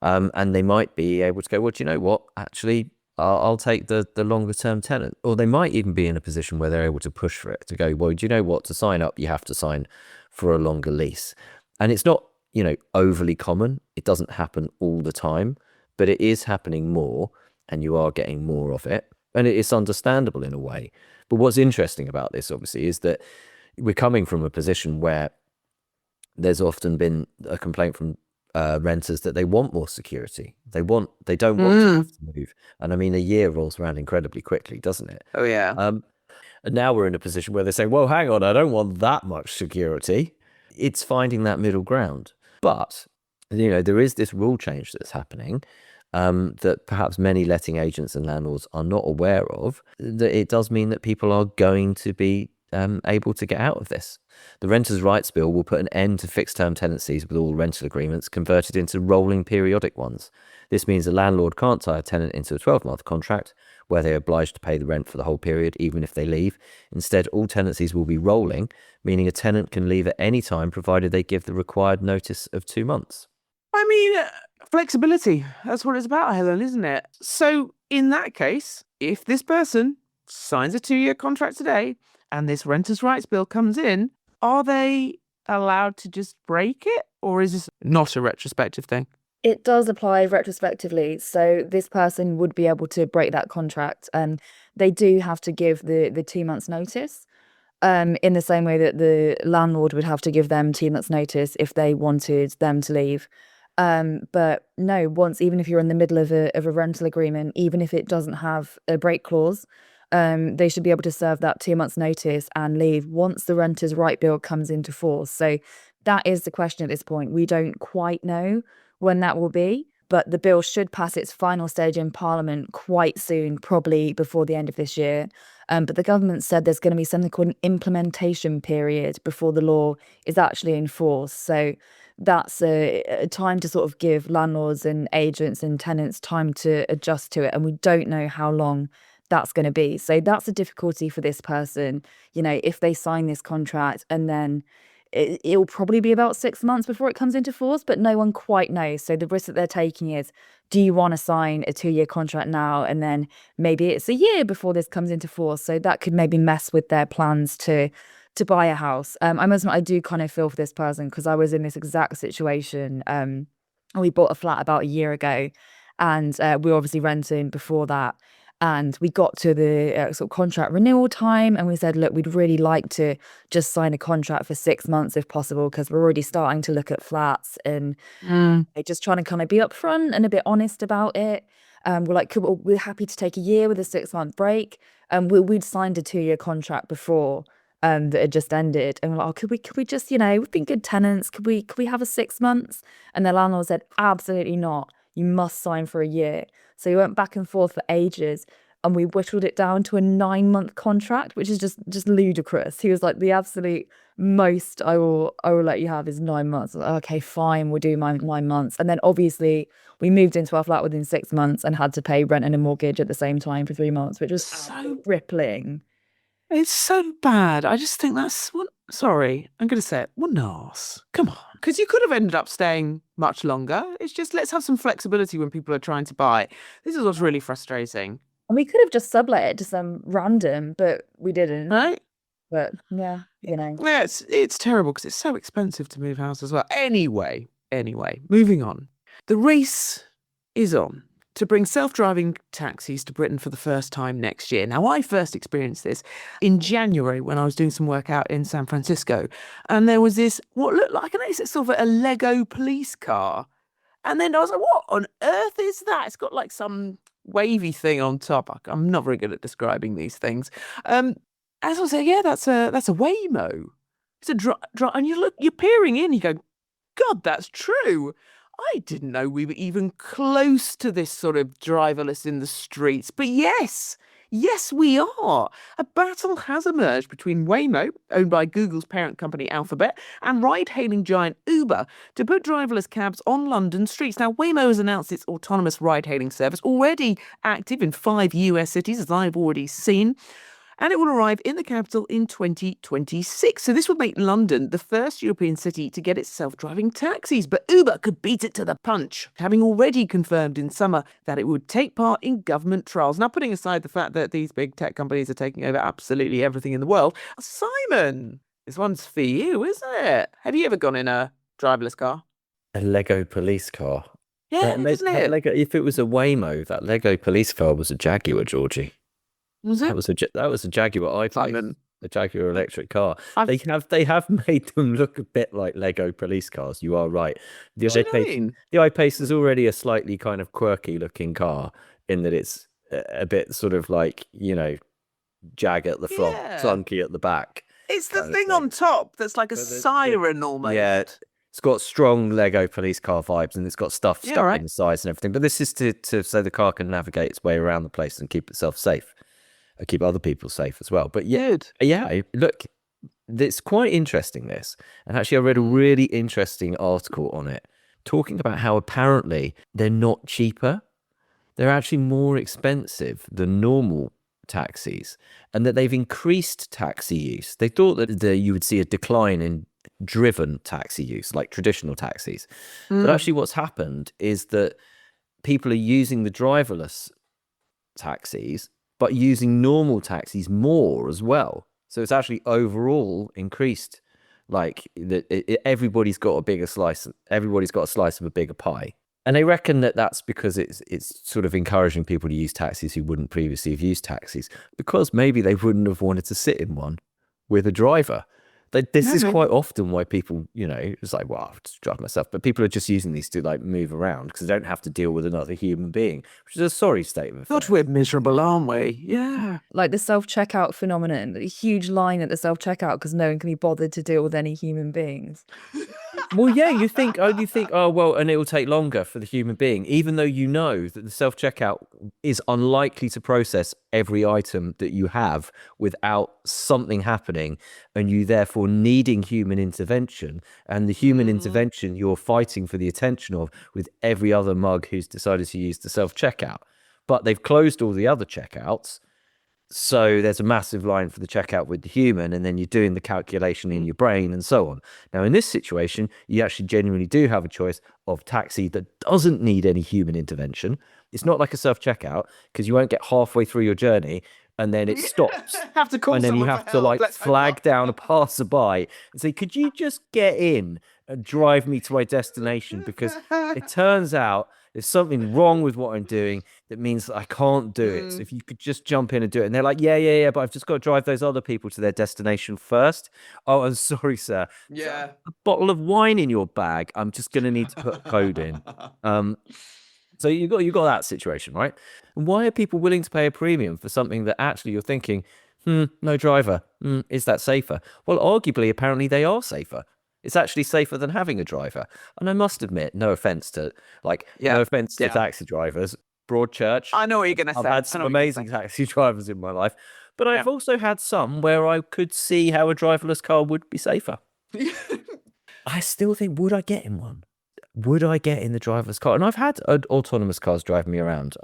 S2: And they might be able to go, well, do you know what? Actually, I'll take the longer term tenant. Or they might even be in a position where they're able to push for it, to go, well, do you know what? To sign up, you have to sign for a longer lease. And it's not, overly common. It doesn't happen all the time, but it is happening more, and you are getting more of it. And it's understandable in a way. But what's interesting about this, obviously, is that we're coming from a position where there's often been a complaint from renters that they want more security. They don't want to have to move. And I mean, a year rolls around incredibly quickly, doesn't it?
S1: Oh, yeah.
S2: And now we're in a position where they're saying, well, hang on, I don't want that much security. It's finding that middle ground. But, there is this rule change that's happening that perhaps many letting agents and landlords are not aware of, that it does mean that people are going to be able to get out of this. The Renters' Rights Bill will put an end to fixed-term tenancies with all rental agreements converted into rolling periodic ones. This means a landlord can't tie a tenant into a 12-month contract where they're obliged to pay the rent for the whole period, even if they leave. Instead, all tenancies will be rolling, meaning a tenant can leave at any time provided they give the required notice of 2 months.
S1: I mean, flexibility. That's what it's about, Helen, isn't it? So in that case, if this person signs a 2-year contract today and this renters' rights bill comes in, are they allowed to just break it? Or is this not a retrospective thing?
S3: It does apply retrospectively. So this person would be able to break that contract. And they do have to give the 2 months notice. In the same way that the landlord would have to give them 2 months notice if they wanted them to leave. But no, even if you're in the middle of a rental agreement, even if it doesn't have a break clause, they should be able to serve that 2 months notice and leave once the renters' right bill comes into force. So that is the question at this point. We don't quite know when that will be, but the bill should pass its final stage in Parliament quite soon, probably before the end of this year. But the government said there's going to be something called an implementation period before the law is actually enforced. So that's a time to sort of give landlords and agents and tenants time to adjust to it. And we don't know how long that's going to be. So that's a difficulty for this person. If they sign this contract and then it'll probably be about 6 months before it comes into force, but no one quite knows. So the risk that they're taking is, do you want to sign a 2-year contract now and then maybe it's a year before this comes into force? So that could maybe mess with their plans to buy a house. I must admit, I do kind of feel for this person because I was in this exact situation. We bought a flat about a year ago and we were obviously renting before that. And we got to the sort of contract renewal time and we said, look, we'd really like to just sign a contract for 6 months if possible, because we're already starting to look at flats and just trying to kind of be upfront and a bit honest about it. We're like, cool, we're happy to take a year with a 6-month break. We'd signed a 2-year contract before that had just ended. And we're like, oh, could we just, we've been good tenants. Could we have a 6 months? And the landlord said, absolutely not. You must sign for a year. So we went back and forth for ages and we whittled it down to a 9-month contract, which is just ludicrous. He was like, the absolute most I will let you have is 9 months. Like, okay, fine, we'll do my 9 months. And then obviously we moved into our flat within 6 months and had to pay rent and a mortgage at the same time for 3 months, which was so rippling.
S1: It's so bad. I just think that's sorry, I'm going to say it. What an arse. Come on. Because you could have ended up staying much longer. It's just, let's have some flexibility when people are trying to buy. This is what's really frustrating.
S3: And we could have just sublet it to some random, but we didn't.
S1: Right?
S3: But yeah,
S1: Yeah, it's terrible because it's so expensive to move house as well. Anyway, moving on. The race is on to bring self-driving taxis to Britain for the first time next year. Now, I first experienced this in January when I was doing some work out in San Francisco. And there was this, what looked like it's sort of a Lego police car. And then I was like, what on earth is that? It's got like some wavy thing on top. I'm not very good at describing these things. As I was saying, yeah, that's a Waymo. It's a and you're peering in, you go, God, that's true. I didn't know we were even close to this sort of driverless in the streets. But yes, we are. A battle has emerged between Waymo, owned by Google's parent company Alphabet, and ride-hailing giant Uber to put driverless cabs on London streets. Now, Waymo has announced its autonomous ride-hailing service, already active in 5 US cities, as I've already seen. And it will arrive in the capital in 2026. So this would make London the first European city to get its self-driving taxis. But Uber could beat it to the punch, having already confirmed in summer that it would take part in government trials. Now, putting aside the fact that these big tech companies are taking over absolutely everything in the world, Simon, this one's for you, isn't it? Have you ever gone in a driverless car?
S2: A Lego police car.
S1: Yeah, isn't it?
S2: Lego, if it was a Waymo, that Lego police car was a Jaguar, Georgie.
S1: Was it?
S2: That was a Jaguar
S1: Simon.
S2: A Jaguar electric car. They have made them look a bit like Lego police cars. You are right. The I-Pace is already a slightly kind of quirky looking car in that it's a bit sort of like, jag at the front, clunky at the back.
S1: It's the thing on top that's like a siren almost.
S2: Yeah, it's got strong Lego police car vibes and it's got stuff stuck in the sides and everything. But this is to so the car can navigate its way around the place and keep itself safe. Keep other people safe as well. But look, it's quite interesting, this. And actually, I read a really interesting article on it, talking about how apparently they're not cheaper. They're actually more expensive than normal taxis, and that they've increased taxi use. They thought that you would see a decline in driven taxi use, like traditional taxis. But actually what's happened is that people are using the driverless taxis, but using normal taxis more as well. So it's actually overall increased, like everybody's got a bigger slice, everybody's got a slice of a bigger pie. And they reckon that that's because it's sort of encouraging people to use taxis who wouldn't previously have used taxis, because maybe they wouldn't have wanted to sit in one with a driver. This is quite often why people, it's like, well, I'll just drive myself. But people are just using these to like move around because they don't have to deal with another human being, which is a sorry state of affairs.
S1: God, we're miserable, aren't we? Yeah.
S3: Like the self-checkout phenomenon, a huge line at the self-checkout because no one can be bothered to deal with any human beings.
S2: Well, yeah, you think, oh, well, and it will take longer for the human being, even though you know that the self-checkout is unlikely to process every item that you have without something happening, and you therefore needing human intervention, and the human intervention you're fighting for the attention of with every other mug who's decided to use the self-checkout. But they've closed all the other checkouts. So there's a massive line for the checkout with the human, and then you're doing the calculation in your brain and so on. Now, in this situation, you actually genuinely do have a choice of taxi that doesn't need any human intervention. It's not like a self-checkout, because you won't get halfway through your journey and then it stops.
S1: Have to call
S2: and then you
S1: someone
S2: have
S1: for
S2: to
S1: help.
S2: like
S1: Let's hope
S2: flag
S1: not.
S2: down a passerby and say, could you just get in and drive me to my destination? Because it turns out there's something wrong with what I'm doing that means that I can't do it. So if you could just jump in and do it. And they're like, yeah, but I've just got to drive those other people to their destination first. Oh, I'm sorry, sir.
S1: Yeah.
S2: A bottle of wine in your bag. I'm just going to need to put a code in. So you got that situation, right? And why are people willing to pay a premium for something that actually you're thinking, no driver, is that safer? Well, arguably, apparently they are safer. It's actually safer than having a driver. And I must admit, no offense to taxi drivers, Broadchurch.
S1: I know what you're going to say.
S2: I've had some amazing taxi drivers in my life, but I've also had some where I could see how a driverless car would be safer. I still think, would I get in one? Would I get in the driverless car? And I've had autonomous cars drive me around.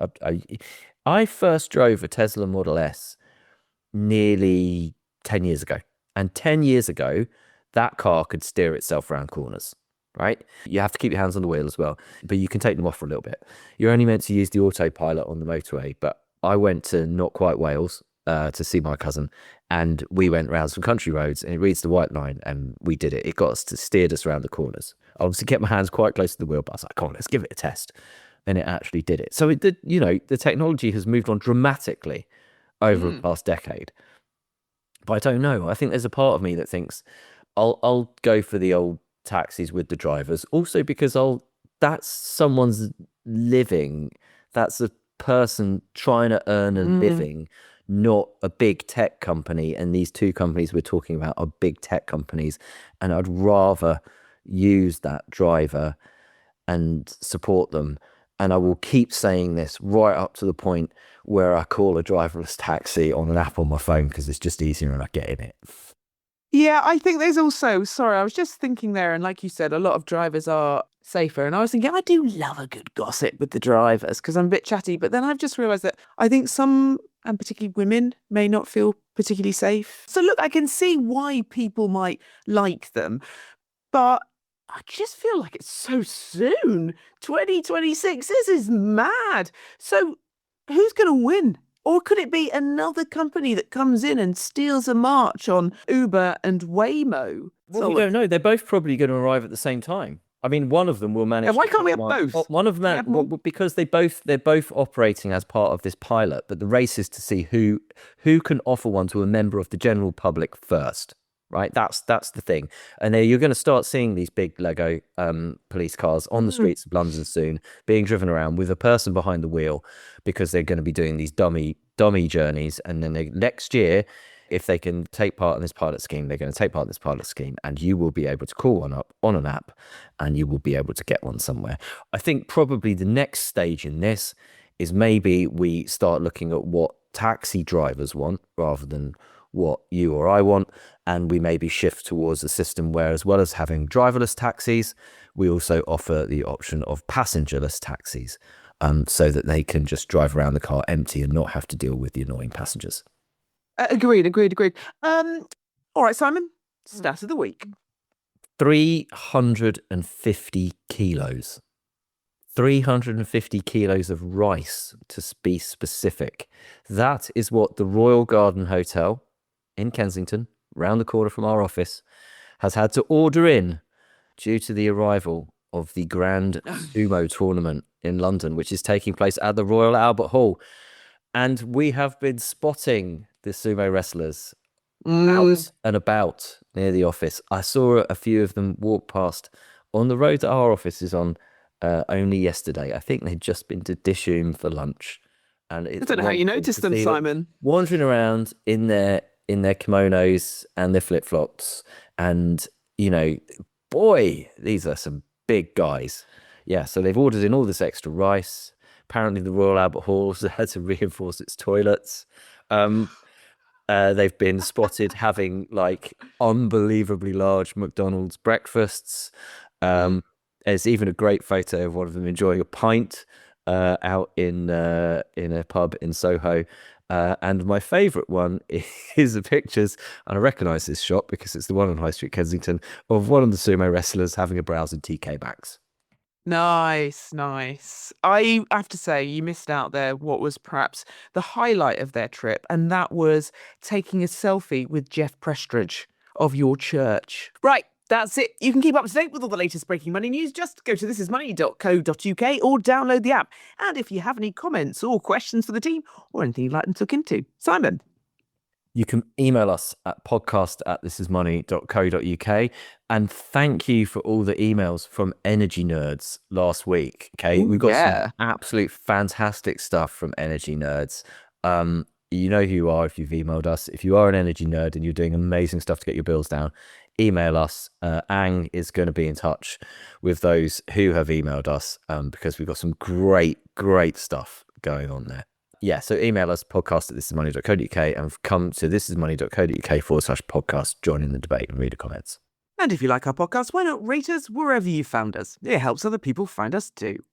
S2: I first drove a Tesla Model S nearly 10 years ago. And 10 years ago, that car could steer itself around corners, right? You have to keep your hands on the wheel as well, but you can take them off for a little bit. You're only meant to use the autopilot on the motorway, but I went to not quite Wales to see my cousin, and we went around some country roads, and it reads the white line, and we did it. It got us to steered us around the corners. I obviously kept my hands quite close to the wheel, but I was like, come on, let's give it a test. And it actually did it. So it did, the technology has moved on dramatically over the past decade. But I don't know. I think there's a part of me that thinks I'll go for the old taxis with the drivers. Also because that's someone's living. That's a person trying to earn a living, not a big tech company. And these two companies we're talking about are big tech companies. And I'd rather use that driver and support them. And I will keep saying this right up to the point where I call a driverless taxi on an app on my phone because it's just easier and I get in it.
S1: Yeah, I think there's also, sorry, I was just thinking there, and like you said, a lot of drivers are safer. And I was thinking, I do love a good gossip with the drivers because I'm a bit chatty. But then I've just realised that I think some, and particularly women, may not feel particularly safe. So look, I can see why people might like them, but I just feel like it's so soon. 2026, this is mad. So who's going to win? Or could it be another company that comes in and steals a march on Uber and Waymo?
S2: Well, we don't know. They're both probably going to arrive at the same time. I mean, one of them will manage.
S1: Yeah, why can't we have both?
S2: One of them, because they're both operating as part of this pilot. But the race is to see who can offer one to a member of the general public first. Right, that's the thing, and you're going to start seeing these big Lego police cars on the streets of London soon, being driven around with a person behind the wheel, because they're going to be doing these dummy journeys, and then next year, if they can take part in this pilot scheme, they're going to take part in this pilot scheme, and you will be able to call one up on an app, and you will be able to get one somewhere. I think probably the next stage in this is maybe we start looking at what taxi drivers want rather than what you or I want, and we maybe shift towards a system where, as well as having driverless taxis, we also offer the option of passengerless taxis, so that they can just drive around the car empty and not have to deal with the annoying passengers.
S1: Agreed. All right, Simon, stat of the week.
S2: 350 kilos. 350 kilos of rice, to be specific. That is what the Royal Garden Hotel in Kensington, round the corner from our office, has had to order in due to the arrival of the Grand Sumo Tournament in London, which is taking place at the Royal Albert Hall. And we have been spotting the sumo wrestlers out and about near the office. I saw a few of them walk past on the road that our office is on only yesterday. I think they'd just been to Dishoom for lunch. And
S1: I don't know how you noticed them, Simon.
S2: Wandering around in their kimonos and their flip-flops. And, you know, boy, these are some big guys. Yeah, so they've ordered in all this extra rice. Apparently the Royal Albert Hall had to reinforce its toilets. They've been spotted having like unbelievably large McDonald's breakfasts. There's even a great photo of one of them enjoying a pint out in a pub in Soho. And my favourite one is the pictures, and I recognise this shot because it's the one on High Street Kensington, of one of the sumo wrestlers having a browse in TK Maxx.
S1: Nice. I have to say, you missed out there what was perhaps the highlight of their trip, and that was taking a selfie with Jeff Prestridge of your church. Right, that's it. You can keep up to date with all the latest breaking money news. Just go to thisismoney.co.uk or download the app. And if you have any comments or questions for the team or anything you'd like them to look into, Simon.
S2: You can email us at podcast@thisismoney.co.uk. And thank you for all the emails from Energy Nerds last week. Okay,
S1: Ooh,
S2: we've got
S1: yeah.
S2: some absolute fantastic stuff from Energy Nerds. You know who you are if you've emailed us. If you are an energy nerd and you're doing amazing stuff to get your bills down, email us. Ang is going to be in touch with those who have emailed us because we've got some great stuff going on there. Yeah, so email us podcast@thisismoney.co.uk and come to thisismoney.co.uk/podcast, join in the debate and read the comments.
S1: And if you like our podcast, why not rate us wherever you found us? It helps other people find us too.